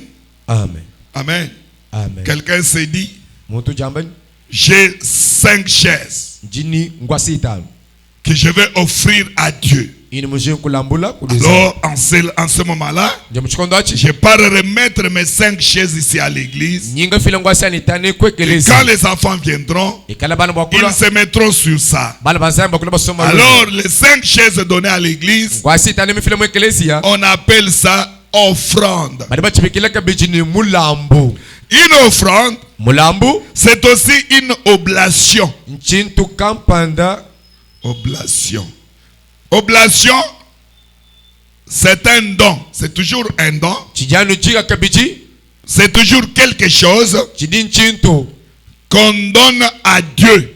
Amen. Amen. Amen. Quelqu'un s'est dit, j'ai 5 chaises que je vais offrir à Dieu. Alors, en ce moment-là, je ne vais pas remettre mes 5 chaises ici à l'église. Et quand les enfants viendront, ils se mettront sur ça. Alors, les 5 chaises données à l'église, on appelle ça offrande. Une offrande, c'est aussi une oblation. Oblation, c'est un don. C'est toujours un don. C'est toujours quelque chose qu'on donne à Dieu.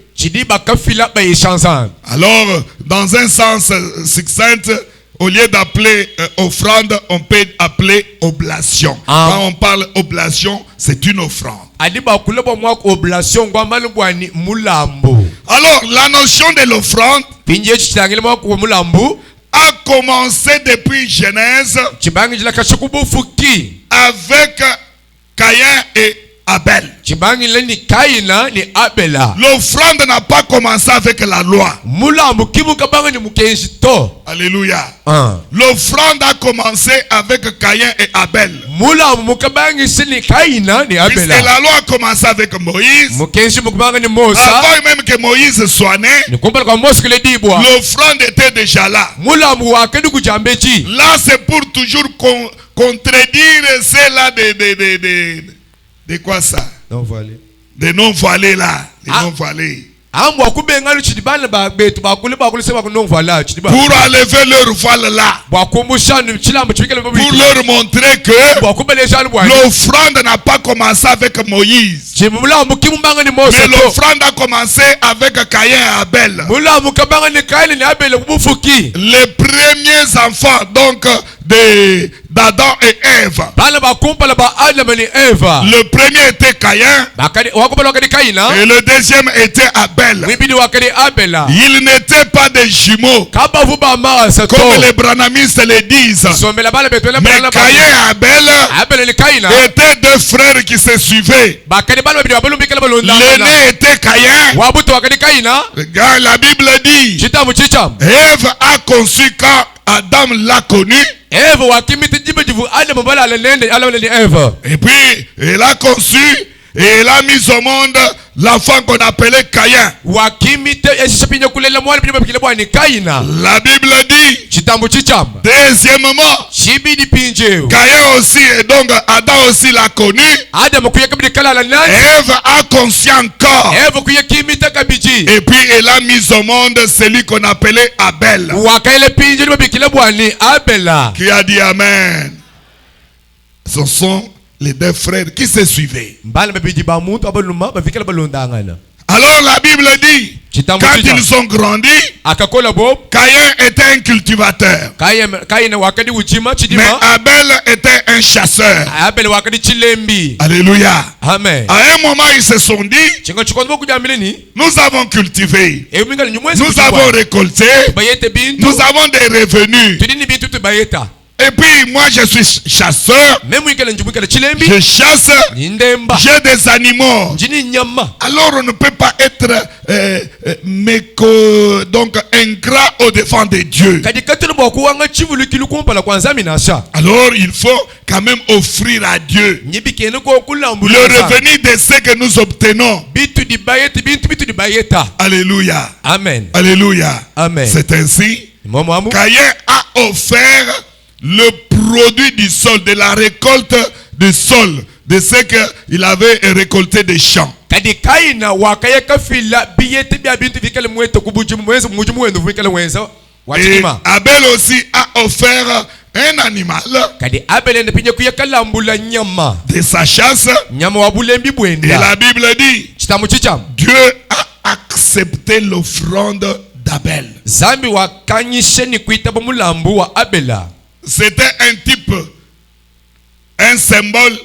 Alors, dans un sens succinct, au lieu d'appeler offrande, on peut appeler oblation. Quand on parle oblation, c'est une offrande. Alors, la notion de l'offrande a commencé depuis Genèse avec Caïn et Abel. L'offrande n'a pas commencé avec la loi. Alléluia. L'offrande a commencé avec Caïn et Abel. Puisque la loi a commencé avec Moïse. Avant même que Moïse soit né, l'offrande était déjà là. Là, c'est pour toujours contredire celle-là de quoi ça? Des non-voilés là. Les non-voilés. ambo akubenga luchidi bana ba betu bakule seba kunongvala chidi ba pour enlever leur voile là, bakumbusana chilambo chibikele pour leur montrer que bakubeleza lubwa l'offrande n'a pas commencé avec Moïse, chimulambo kimumbanga ni mais Mose l'offrande a commencé avec Caïn et Abel. mulambo kabanga ni Kaini ni Abel kubufuki Les premiers enfants donc d'Adam et Ève. bana bakumpala ba Adam ni Eva Le premier était Caïn bakadi wakubala wakadi Kaina et le deuxième était Abel. wibidi wakadi Abela Ils n'étaient pas des jumeaux kaba vuba masa to comme les branamistes le disent. somela bala betu na Mais bala Caïn et Abel Abel ni Kaina étaient deux frères qui se suivaient. bakadi bala bidi balumbikela balonda L'aîné était Caïn. wabuto wakadi Kaina Regarde, la Bible dit, chitamu chicham Ève a conçu quand Adam l'a connu. Eva wakimiti jibu Adam bala alende ni Eva Et puis, elle a conçu et elle a mis au monde l'enfant qu'on appelait Caïn. wakimite esishapinya kulela mwana bidi babikile bwani Kaina La Bible dit, chitambu chicham deuxièmement, chibidi pinjeu Caïn aussi, et donc Adam aussi l'a connu. Adam kuya kabidi kala la nani Ève a conçu encore. Eva kuya kimita kabiji Et puis elle a mis au monde celui qu'on appelait Abel. wakaile pinjeu babikile bwani Abela Qui a dit Amen. Ce sont les deux frères qui se suivaient. mbala babiji ba muntu abaluma bavikela balondangana Alors la Bible dit, Chitambu quand chicham. ils ont grandi, akakola bob Caïn était un cultivateur. Kaina wakadi uchima Mais chidima Abel était un chasseur. Abel wakadi chilembi Alléluia. amen À un moment, ils se sont dit, chinga chikondo kujamileni nous avons cultivé, eminga nyumwezi nous avons récolté, bayete bintu nous avons des revenus. tudini bintu tubayeta Et puis moi, je suis chasseur, memu ikele njumukele chilembi je chasse, nindemba j'ai des animaux. njini nyama Alors on ne peut pas être donc ingrat au devant de Dieu. kadi katelo bwakuwanga chivulukilu kumpala kwanza minasha Alors il faut quand même offrir à Dieu nyibikene ko le kulambula revenu de ce que nous obtenons. bitu dibayete bintu bitu dibayeta Alléluia. amen Alléluia. Amen. C'est ainsi. momo Caïn a offert le produit du sol, de la récolte du sol, de ce qu'il avait récolté des champs. kadi Kaina wakayeka fila biyete bya bintu vikele mwete kubuji mwezi mujumu wenu vikele wenza Et wachima Abel aussi a offert un animal kadi Abel ende pinye kuyeka lambula nyama de sa chasse. nyama wabulembi Et bwenda la Bible dit, chitamu chicham Dieu a accepté l'offrande d'Abel. zambi wakanyishe ni kuita mulambu wa Abela C'était un type, un symbole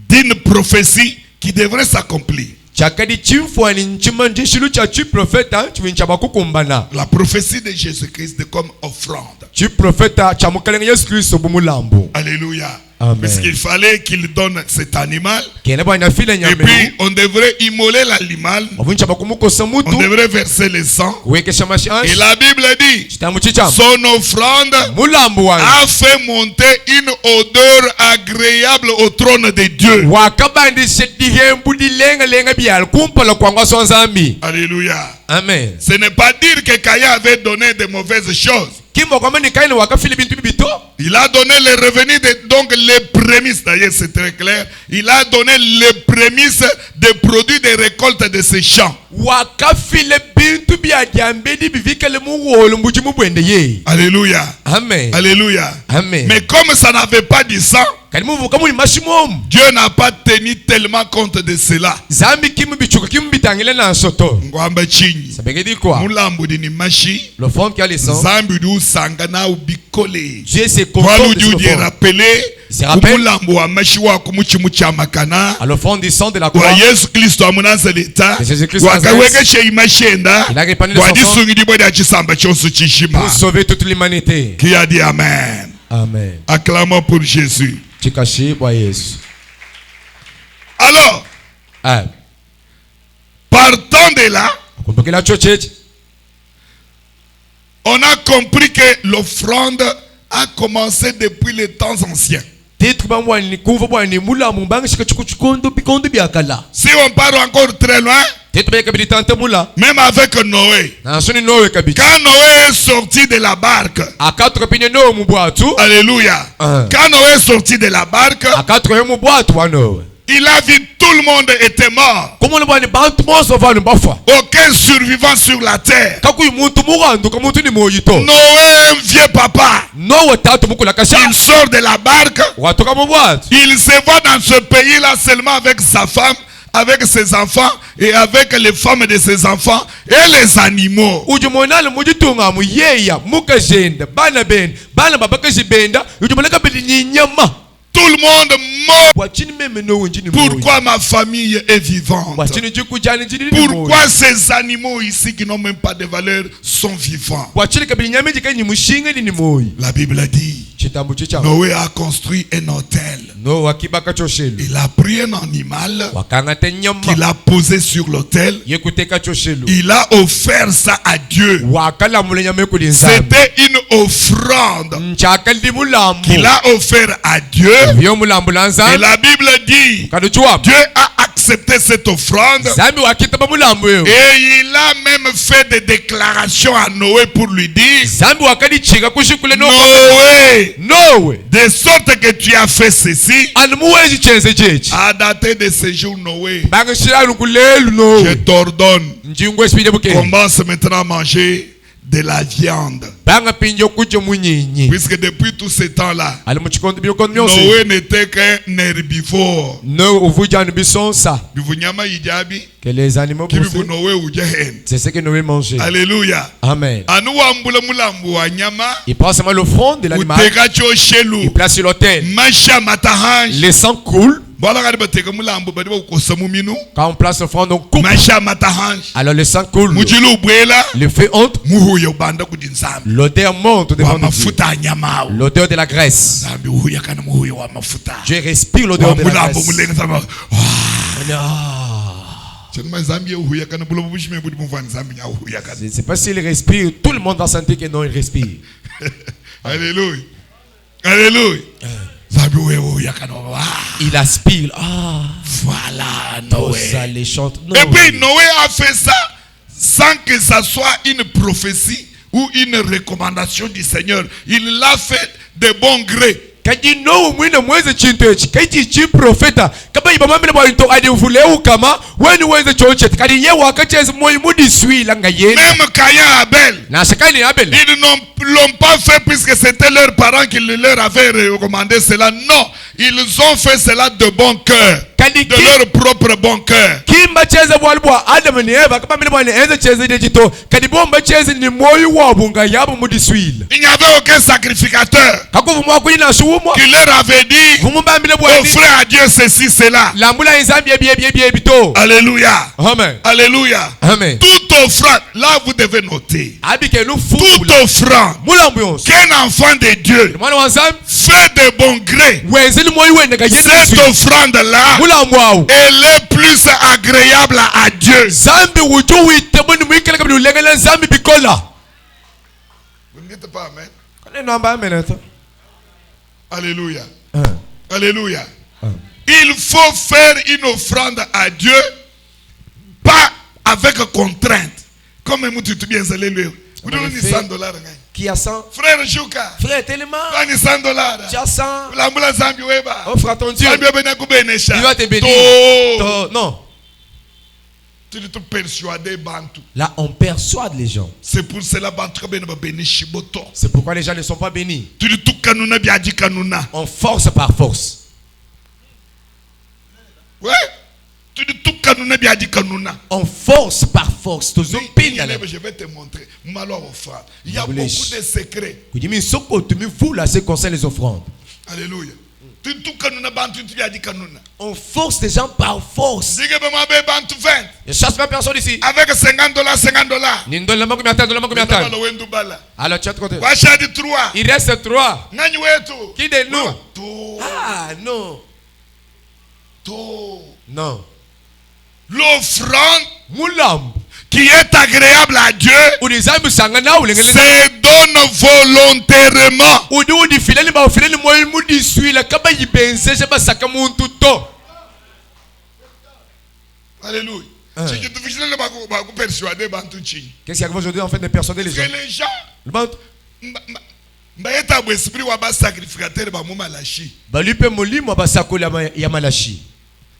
d'une prophétie qui devrait s'accomplir. chakadi chimfwani nchima njishilu cha chiprofeta chivincha bakukumbana La prophétie de Jésus-Christ comme offrande. chiprofeta cha mukalenga Yesu Kristo bumulambu Alléluia. Amen. Puisqu'il fallait qu'il donne cet animal. kene bwana file Et nyama puis on devrait immoler l'animal. ovincha bakumukosa On mutu devrait verser le sang. wekesha Et mashanshi la Bible dit, chitamu chicham son offrande mulambu wanu a fait monter une odeur agréable au trône de Dieu. wakabandishe dihembu dilenga byal kumpala kwanga sonzambi Alléluia. amen Ce n'est pas dire que Caïn avait donné de mauvaises choses. kimbo kwamba ni Kaina wakafile bintu bibito Il a donné les revenus, donc les prémices, d'ailleurs c'est très clair. Il a donné les prémices des produits des récoltes de ses champs. wakafile bintu bya dyambedi bivikele muwolo mbuji mubwende ye Alléluia. amen Alléluia. amen Mais comme ça n'avait pas du sang, kali muvuka muli mashimomu Dieu n'a pas tenu tellement compte de cela. zambi kimu bichuka kimu bitangile na soto Ngwamba chini. sabegedi kwa Mulambu ni mashi. le fond qui a le sang Zambi du sangana ubikole. Dieu se Voilà conforme où de Dieu ce dit fond rappeler. se rappelle Umulambu wa mashi wa kumuchimucha makana. à le fond du sang de la Kwa croix Yesu Kristo amunanza leta. Et Jésus-Christ Wakawekeshe imashenda. il a répandu de Kwa son sang disungidi bweda chisamba chonsu chishima. pour sauver toute l'humanité Qui a dit Amen. amen Acclamons pour Jésus. chikashi bwa Yesu Alors, partant de là, kumbukila chochechi on a compris que l'offrande a commencé depuis les temps anciens. titre bamwani kuva bwani mulamu mbanga shika chikondo bikondo byakala Si on part encore très loin, titre beka bilitante mula même avec Noé. na soni nowe kabiti Quand Noé est sorti de la barque, akatoka pinye no mubwatu alléluia. Quand Noé est sorti de la barque, akatoka yo mubwatu wa nowe Il a vu tout le monde était mort. Como ni bani bantu monso vanhu bafa. Aucun survivant sur la terre. Kakuyi muntu murandu kamuntu ni moyito. Noé, un vieux papa. Nowe tatu mukula kasha. Il sort de la barque. Watoka mu bwato. Il se voit dans ce pays-là seulement avec sa femme, avec ses enfants et avec les femmes de ses enfants et les animaux. Ujumonale mujitunga mu yeya mukajenda bana ben bana babakajibenda ujumonaka bidi nyama. Tout le monde mort. Pourquoi Pourquoi ma famille est vivante? Pourquoi ces animaux ici qui n'ont même pas de valeur sont vivants? La Bible a dit, Noé a construit un hôtel. Il a pris un animal qu'il a posé sur l'hôtel. Il a offert ça à Dieu. C'était une offrande qu'il a offert à Dieu. Et la Bible dit, Dieu a accepté cette offrande. Et il a même fait des déclarations à Noé pour lui dire, Noé, de sorte que tu as fait ceci, à dater de ce jour, Noé, je t'ordonne, commence maintenant à manger de la viande. Puisque depuis tout ce temps-là, Noé n'était qu'un herbivore. Que les animaux c'est ce que Noé mangeait. Alléluia. Amen. Il prend seulement le front de l'animal. Il place sur l'autel. Le sang coule. Quand on place le front, on coupe. Alors le sang coule. Le feu honte. L'odeur monte devant nous. L'odeur de la graisse. Je respire l'odeur de la graisse. Je ne sais pas s'il respire. Tout le monde va sentir que non, il respire. Alléluia. Alléluia. Il aspire. Voilà, Noé. Et puis Noé a fait ça sans que ça soit une prophétie ou une recommandation du Seigneur. Il l'a fait de bon gré. Kadi no mwina mweze chinto echi kaiti chi profeta kaba ibamamile bwa into adi uvuleu kama weni weze chonchet kadi ye wakacheze moyi mudi sui langa yeni. Même Caïn et Abel, na Shekani et Abel, ils l'ont pas fait puisque c'était leurs parents qui leur avaient recommandé cela. Non, ils ont fait cela de bon cœur, de leur propre bon cœur. Kimba cheze bwalibwa Adam ni Eva kaba mile bwa enze cheze de chito kadi bomba cheze ni moyi wabunga yabo mudi sui. Il n'y avait aucun sacrificateur qui leur avait dit, offrez à Dieu ceci, cela. Alléluia. Amen. Alléluia. Amen. Toute offrande, là vous devez noter, toute offrande qu'un enfant de Dieu fait de bon gré, cette offrande là, elle est plus agréable à Dieu. Vous ne dites pas amen? Alléluia. Alléluia. Il faut faire une offrande à Dieu, pas avec contrainte. Comme tu te bien zélé lui. Vous donnez $100. Qui a 100? Frère Jouka. Frère tellement. Donnez $100. Tu as 100. Offre à ton Dieu. Il va te bénir. Non. Tu te persuader Bantu. Là, on persuade les gens. C'est pour cela Bantu va bénir Shiboto. C'est pourquoi les gens ne sont pas bénis. On force par force. Ouais. On force par force. Je vais te montrer. Il y a beaucoup de secrets. Là, c'est concerne les offrandes. Alléluia. On force les gens par force. Je chasse ma personne ici. Avec $50. Alors tu as côté. Il reste 3. Qui de nous? Ah non. Non. L'offrande qui est agréable à Dieu se donne volontairement. Alléluia. Qu'est-ce qui arrive aujourd'hui en fait de persuader les gens? Les gens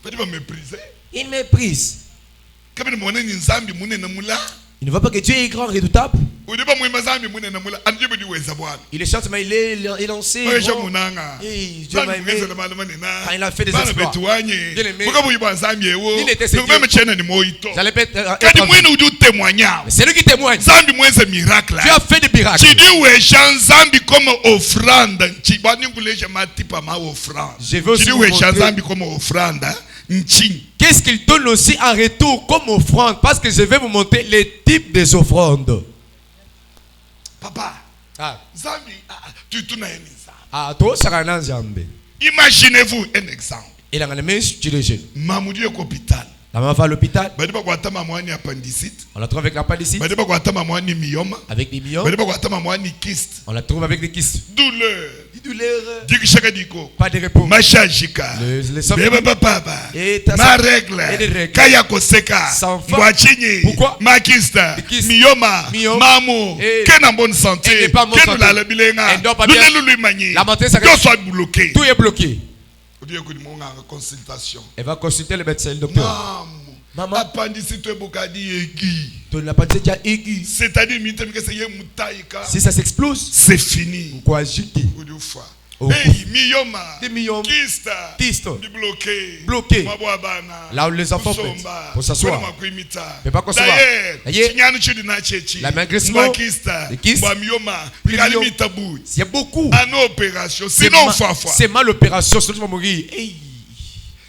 Fadi ba mépriser. Il méprise. Kabini mwana ni nzambi munene mula. Il ne voit pas que Dieu est grand, redoutable. Udi ba mwima nzambi munene mula. Andi budi weza bwana. Il est chante, mais il est lancé. Oye Bon. munanga. Et Dieu m'a aimé. Quand il a fait des exploits. Bien aimé. Il était ses dieux. J'allais peut-être Kadi mwini udi témoignage. c'est lui qui témoigne. Nzambi mweze miracle. Dieu a fait des miracles. Chidi wesha nzambi comme offrande. Chibani nguleje matipa ma offrande. Je veux aussi Chidi vous wesha montrer nzambi comme offrande. Nchi. qu'est-ce qu'il donne aussi en retour comme offrande. Parce que je vais vous montrer les types des offrandes. Papa. Ah, Nzambi. Tu na nzambi. ah, toi, ça va Nzambe. Imaginez-vous un exemple. Il a un tu le jeune. Mamoudi est hôpital. La maman va à l'hôpital. Badi ba kwata mamwani appendicite. On la trouve avec l'appendicite, Badi ba kwata mamwani myoma. avec des millions. Badi ba kwata mamwani kyste. On la trouve avec des kystes. Douleur. Douleur. Dikishaka diko. Pas de repos. Mashajika. Les sommes- Beba papa. Et ta- Ma règle. et des règles. Kaya koseka. Sans fin. Mwachinyi. Pourquoi? Makista. Les kystes. Myoma. Myoma. Mamu. Et- Ken en bonne Et santé. n'est pas en bonne Ken santé. la bilenga. Et dort pas bien. Lulelu imani. La matin, ça Tout soit bloqué. Tout est bloqué. Odiye kudi monga consultation. Elle va consulter le médecin, le docteur. Maman. Appendicite bokadi egi. Ton l'appendicite est aigu. C'est-à-dire que c'est mutaika. Si ça s'explose, C'est fini. quoi jeter. Udufa. Oh. Hey, miyoma. Des millions. Kista. Kyste. Di bloqué. Bloqué. Mabwabana. Là où les enfants Kusomba. pour s'asseoir. Kuna makuimita. Mais pas qu'on se voit. D'ailleurs, D'ailleurs, chinyanu chudi na chechi. la maigrissement, Kista. les kystes, Miyoma. les Pikali millions. mitabu. Il y a beaucoup. Ano opération. Sinon fafa. C'est mal l'opération, sinon tu vas mourir. Hey,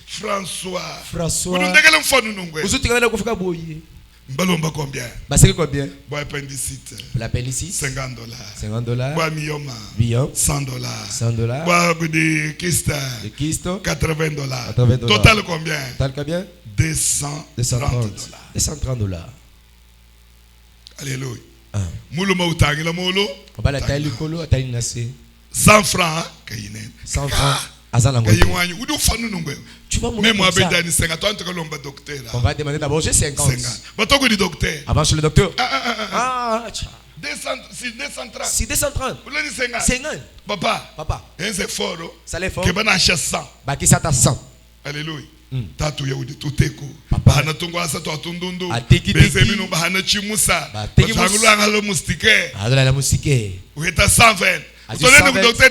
François. François. Udundekele mfano nungwe. Vous autres, vous faites boyer. Mbalomba combien? Bah, c'est combien? Boy appendicite. La pellicite, $50. $50. Boy miyoma. Millions. $100. $100. Boy kudi kista. Le kyste. $80. $80. Total combien? T'as le combien? $230. $230. Alléluia. Ah. Mulu mautangila mulu. On va la taille le colo, la taille nassé. 100 francs. Kayinen. 100 francs. Azan Kayiwanyi. Udu fanu nungwe. tu vas mourir Même moi comme ça. bedani 50. Toi tu lomba docteur. On va demander d'abord, j'ai 50. 50. Batoko di docteur. Avant sur le docteur. Ah. Ah, tcha. 230. Si 230. Ulani 50. 50. Papa. Papa, C'est fort. ça l'est fort. Que bana acha 100. Bah, qui ça t'a 100. Alléluia. Tatu ya udi tuteko. Papa. Bahana tungu asa tu atundundu. Atiki, Beze tiki. minu bahana chimusa. Bah, tiki mus- Batangulu angalo mustike. Ah, de la musique. Uheta 120. Ah, Utoleni 120. ku docteur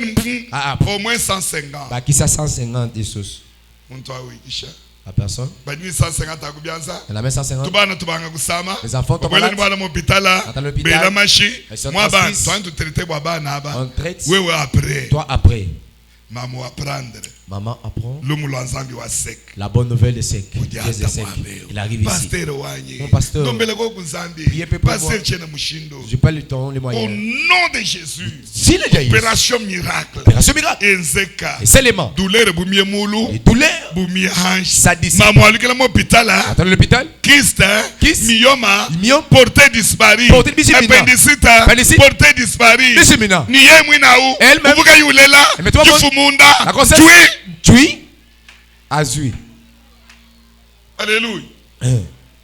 Ah, au moins 150. Bah, qui ça 150 des sauces. Muntu awi isha. La personne. Badini 150 akubianza. Elle a mis 150. Tubana tubanga kusama. Les enfants tombent Okweleni malades. bwana mopitala. Dans l'hôpital. Bela mashi. Elles sont Moi ban, transmises. toi tu traiter bwa bana aba. On traite. Wewe après. Toi après. Maman apprendre. Maman apprend Lumu lwanzambi wa sek. la bonne nouvelle de sec. Udi Dieu est ata sec. mwabeo. Il arrive ici. Pasteur wanyi. Mon pasteur. Ndombele ko kunzambi. Priez peu pour Pasteur moi. chena mushindo. Je pas le temps, les Au moyens. nom de Jésus. S'il est déjà ici. Opération miracle. Opération miracle. Enzeka. Et seulement. Douleur bumie moulu. Les douleurs. Bumie hanche. Ça dissipe. Maman alikela mopitala. Attends l'hôpital. Kyste. Kyste. Myoma. Myoma. Portée disparue. Portée disparue. Appendicite. Appendicite. Portée disparue. Dissimina. Niye mwina u. Elle-même. Ubuga yulela. Mais toi, bon. Kifumunda. La grossesse. Tui. Tu Azui. Alléluia.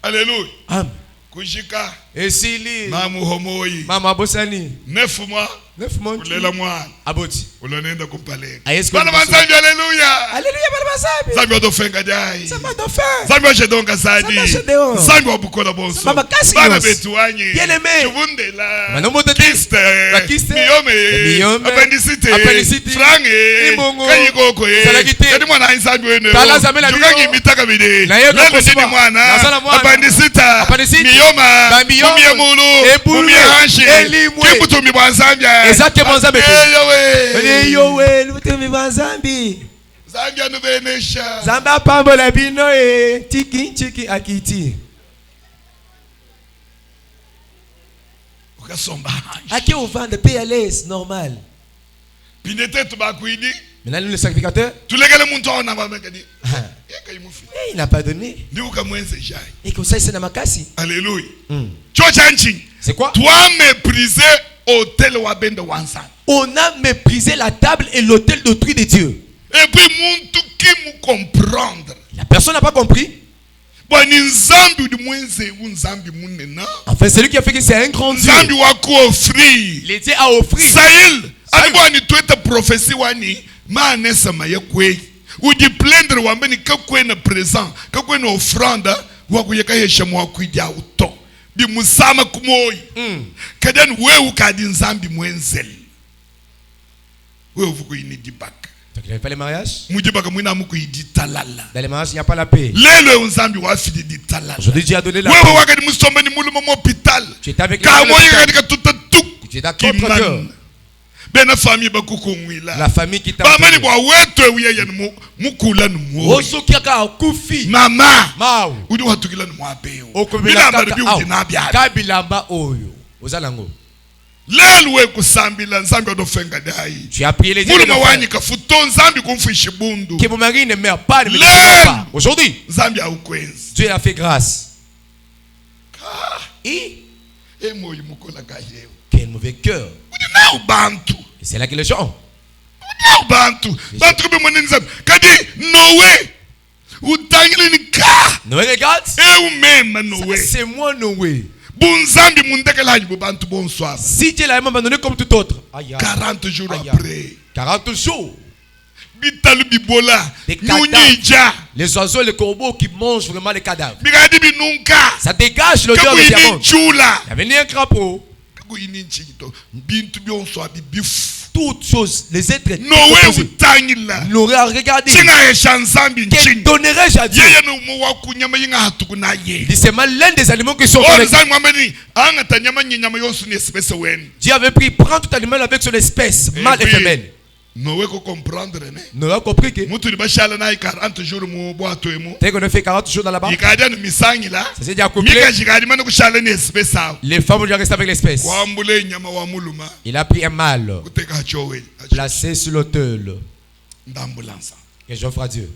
Alléluia. Amen. Kujika. Et s'il est. Mamu homoi. Maman Bossani. 9 mois. 9 mois. Ulela mwana. Aboti. Ulonenda kumpalenga. Ah, est-ce que Bana vous- banzambi alléluia. Alléluia, Baba Zambi odofenga dai. Ça m'a d'enfer. Zambi oshedonga zadi. Zambi oshedeo. Zambi wabukola bonso. Zambi makasi Bana yonse. betu wanyi. Bien aimé. Chuvundela. Maintenant, mon tete. Kiste. La kiste. Miyome. Miyome. Appendicite. Appendicite. Frange. Imongo. Kayikoko. Salagite. Kadi mwana ainzambi wene. Tala zambi la Jukangi bio. mitaka bide. Na yeye Lendo kukusiba. dini mwana. Nasala mwana. Appendicite. Appendicite. Miyoma. Ba miyome. Mumie mulu. Ebulu. Mumie hanshi. Elimwe. Kibutumi bwanzambi. Exactement ça, mais- Eyo we. Yo, ouais, nous te vivons Zambi. Zambia no benesha. Zamba pambola bino e. Tiki, tiki, akiti. Ukasomba hanshi. À qui on vend de PLS, normal. Pinete tubakwidi. Maintenant, le sacrificateur, Tulegele muntu ona babekadi. Yeka imufi. il n'a pas donné. Ndi ukamwenze jai. Et comme ça, c'est dans ma casse. Alléluia. Chochanchi. C'est quoi? Toi mépriser hôtel wa bende wansan. On a méprisé la table et l'autel d'autrui de Dieu. Et puis muntu qui mu comprendre. La personne n'a pas compris. Bon ni nzambi di mwenze unzambi munena. Enfin, c'est lui qui a fait que c'est un grand Dieu. Nzambi wa ku offrir. Il était à offrir. Sahil. Alikuwa ni twete prophecy wani. Maanesa maye kwe. ou di plaindre wambeni kakwena présent kakwena offrande wakuyeka hesha mwakwija auto bi musama kumoi kadan wewe kadi nzambi mwenzeli wewe vuko ini dibaka. Donc il n'y avait pas les mariages. Dans les mariages, il n'y a pas la paix. Aujourd'hui, Dieu a donné la paix. Tu étais avec les tu étais contre Dieu. La famille qui t'a appelé. Maman. Tu as prié les dieux. Que mon mari ne meurt pas, ne me laisse pas. Aujourd'hui, Dieu a fait grâce. Et quel mauvais cœur. Et c'est là que les gens. Noé regarde. C'est moi Noé. Si Dieu l'a abandonné comme tout autre. 40 jours après. 40 jours. Les oiseaux, les corbeaux qui mangent vraiment les cadavres. Ça dégage l'odeur de diamant. Il y avait ni un crapaud. Toutes choses, les êtres n'auraient regardé. Quel donnerais-je à Dieu? Il dit c'est mal l'un des animaux qui sont avec. Dieu avait pris, prends tout animal avec son espèce, mâle et femelle. Noé a compris que dès qu'on a fait 40 jours dans la barque, ça s'est dit accouplé. Les femmes ont resté avec l'espèce. Il a pris un mâle, placé sur l'autel. Et j'offre à Dieu.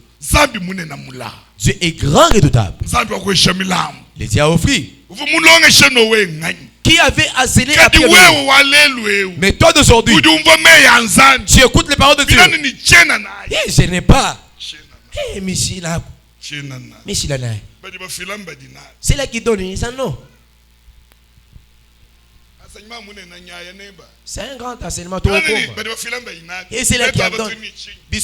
Dieu est grand et redoutable. Les dieux a offert. Qui avait accéléré la prière de Dieu. Mais toi d'aujourd'hui, tu écoutes les paroles de Dieu. Et je n'ai pas. C'est là qui donne. Ça non. C'est un grand enseignement. Et c'est là qui a donné. Et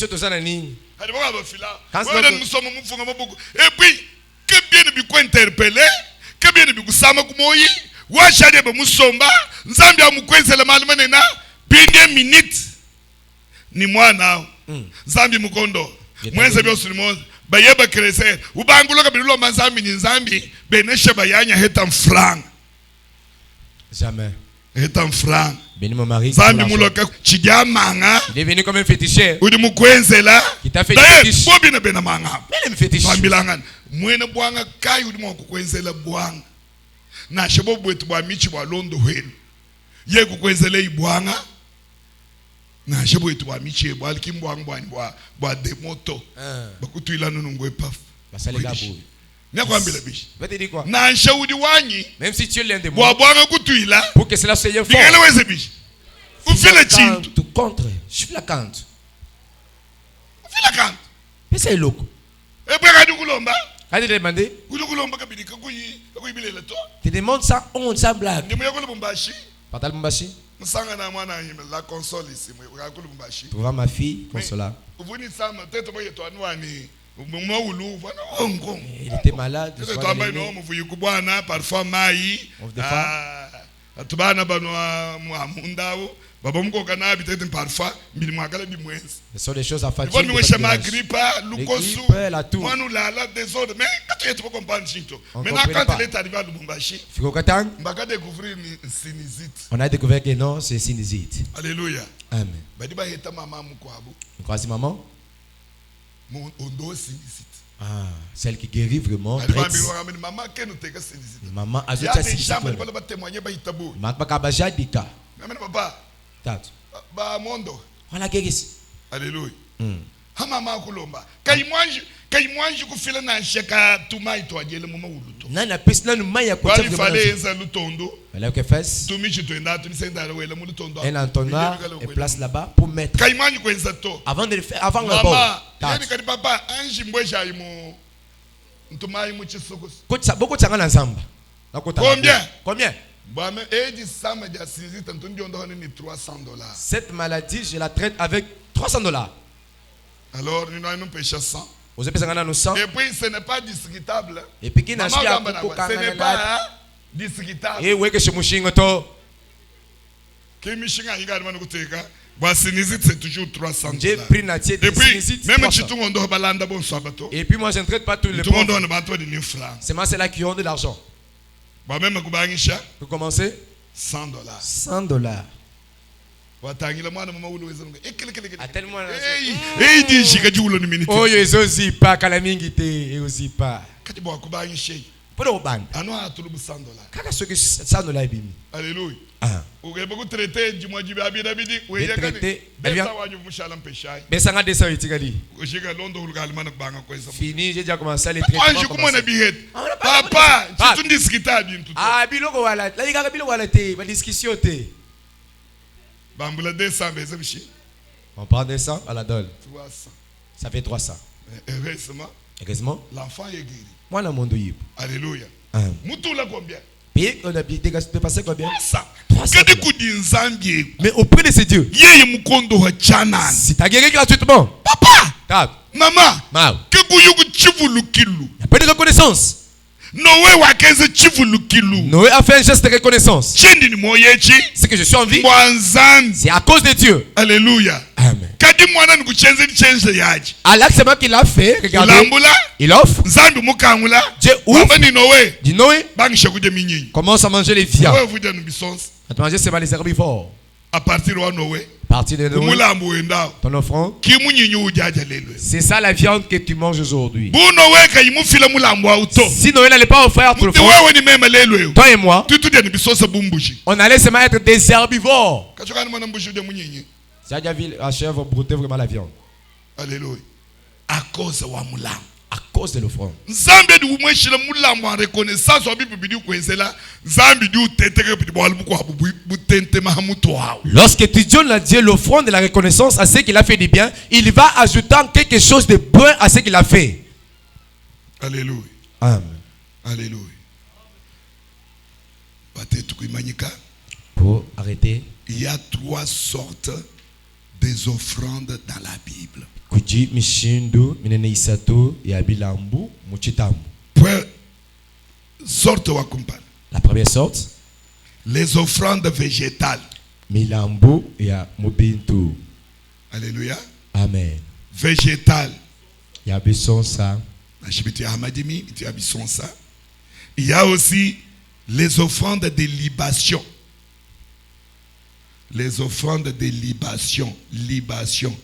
puis, que bien de vous interpeller, que bien de vous savoir washade bamusomba nzambi amukwenzela malumane na pinge minute ni mwana nzambi mukondo mwenze byosu limonze bayeba kreser ubanguloka bilulo manzambi ni nzambi benesha bayanya hetam franc jamais hetam franc béni mon mari nzambi muloka chijamanga il est venu comme un féticheur udi mukwenzela qui t'a fait fétiche bobi na bena manga mais le fétiche zambilanga mwene bwanga kai udi mukwenzela bwanga na shebo bwetu bwa michi bwa londo helu ye kukwenzele ibwanga na shebo bwetu bwa michi bwa likimbwanga bwa demoto bakutuila nunu ngwe paf basale gabu nyakwambela bishi va te dire quoi na shaudi wanyi même si tu es l'un de moi bwanga kutuila pour que cela soit fort ngele weze bishi ufile chintu tout contre je suis la cante ufile cante pesa iloko ebweka dukulomba allez demander kudukulomba kabidi tu demandes ça honte ça blague Patal Bumbashi la console ici tu vois ma fille consola il était malade parfois ce sont des choses à fatiguer. La toux. On a découvert que non, c'est sinusite. Alléluia. Amen. Crois maman? Ah, celle qui guérit vraiment. Maman a déjà sinusite. Voilà guérisse. Alléluia. Hamama kulomba. Kaimwanji kufila na sheka tumai toajele mama uluto. Nana pisna numaya kwa chakula. Fallait eza lutondo. Voilà que fait. Tumichi tuenda tunisenda wele mu lutondo. Un entonnoir et place là-bas pour mettre. Kaimwanji kwenza to. Avant de le faire, avant le bon. Mama, yani kadi papa anji mbweja imu ntumai mu chisukus. Kocha boko changa na nzamba. Combien? Combien? $300. Cette maladie, je la traite avec $300. Alors, nous avons péché 100. ozopesanga nano 100 Et puis, ce n'est pas discutable. et puis kina Maman shia gamba na kwa, ce n'est pas hein, discutable. weke shimushingo to Kimishinga inga adama nukuteka. Basinizit, c'est toujours 300 j'ai dollars. pris na tiete Et puis, sinizit, même 300. si tout le monde doit balanda bon sabato, Et puis moi je ne traite pas tous les tout le monde pauvres. doit ne de 1 franc. C'est moi ceux-là qui ont de l'argent. Bah même kubangisha Pour commencer, 100 dollars. $100. Watangila mwana mama ule wezanga. À tel moment Hey, di shika julo ni minute. oyo ezozipa kala mingi te ezozipa Kati bwa kubangisha. mpona obanda Ano atulubu 100 dollars. kaka soki $100 ebimi. Alléluia. Ah. Ukebe kutraiter jimwa jibe abida bidi weya traiter, kani. bien. Besa wanyu mushala mpeshai. Besanga 200 etikali Ushika londo ulikalimana kubanga kwesa. fini j'ai déjà commencé les Anji traitements kumona commencé. bihet. Ah, on a pas Papa, pas. tu discuta bintu. Ah biloko wala la kaka biloko wala te ba discussion te. Bambula 200 beza bishi. On prend 200 à la donne. 300. Ça fait 300. Heureusement, Heureusement, l'enfant est guéri. moi na mondo yip. Alléluia. Ah. Mutula combien? Puis on a dépassé combien? 300. 300 Kadi dollars. kudi nzambie. Mais auprès de ces dieux, Yeye mukondo wa chanan. si tu as guéri gratuitement, Papa, tab, mama, mau, ke kuyuku chivulu kilu. il n'y a pas de reconnaissance. Nowe wakeze chivulu kilu. Noé a fait un geste de reconnaissance. Chindi ni moyechi. C'est que je suis en vie, Mwanzanzi. c'est à cause de Dieu. Alléluia. Amen. Kadi mwana nikuchenze chenze yaji. Allah, c'est moi qui l'a fait. Regardez, Ulambula. il offre. Nzambi mukangula. Dieu ouvre. Mama ni Noé. Dit Noé, Bangisha kuje minyinyi. commence à manger les viandes. Noé vuja nubisonsi. À te manger, c'est pas les herbivores. À partir de Noé. À partir de Noé, Umulambu wendao. ton offrande, Kimunyinyi ujaja lelwe. c'est ça la viande que tu manges aujourd'hui. Bu Noé kayimufila mulambu wa uto. Si Noé n'allait pas offrir pour le Muti fond, wewe ni mema lelwe. toi et moi, Tutudia ni bisosa bumbushi. on allait seulement être des herbivores. Kachokani mwana mbushi de munyinyi. Ça a déjà vu la chèvre brouter vraiment la viande. Alléluia. À cause wa mulambu. À cause de l'offrande. Nzambe di umweshila mulambu en reconnaissance wa bibi bidi kwenzela. Nzambi di uteteke bidi bwalu kwa butente mahamuto wao. Lorsque tu donnes à Dieu l'offrande de la reconnaissance à ce qu'il a fait du bien, il va ajoutant quelque chose de bon à ce qu'il a fait. Alléluia. Amen. Alléluia. Peut-être kuimanyika. Pour arrêter, Il y a 3 sortes des offrandes dans la Bible. kuji mishindu minene isato ya bilambu muchitambu. Pour sorte wa kumpana. La première sorte, Les offrandes végétales. milambu ya mubintu. Alléluia. Amen. Végétales. Ya bisonsa. Il y a aussi les offrandes de libation. Les offrandes de libation. Libation.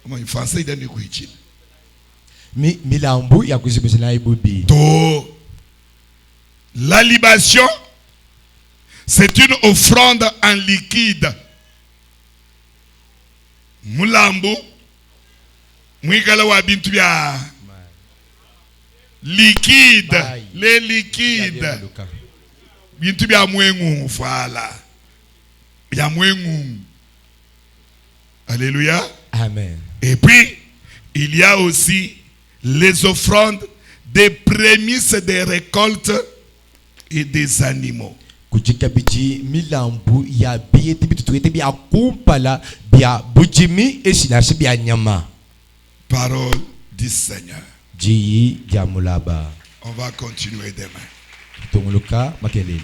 Comment en français il donne quoi? Milambu ya kuzibuzina ibubi. To. La libation, c'est une offrande en liquide. Mulambu. Mwikala wa bintu bya liquide. Mai. Les liquides. Bintu bya mwengu fala. Bya mwengu. Alléluia. Amen. Et puis, il y a aussi les offrandes des prémices des récoltes et des animaux. Kujika biji milambu ya biyeti bitu tuwete biya kumpala biya bujimi esinashi biya nyama. Parole du Seigneur. Jiyi ya mulaba. On va continuer demain. Tongoluka makelele.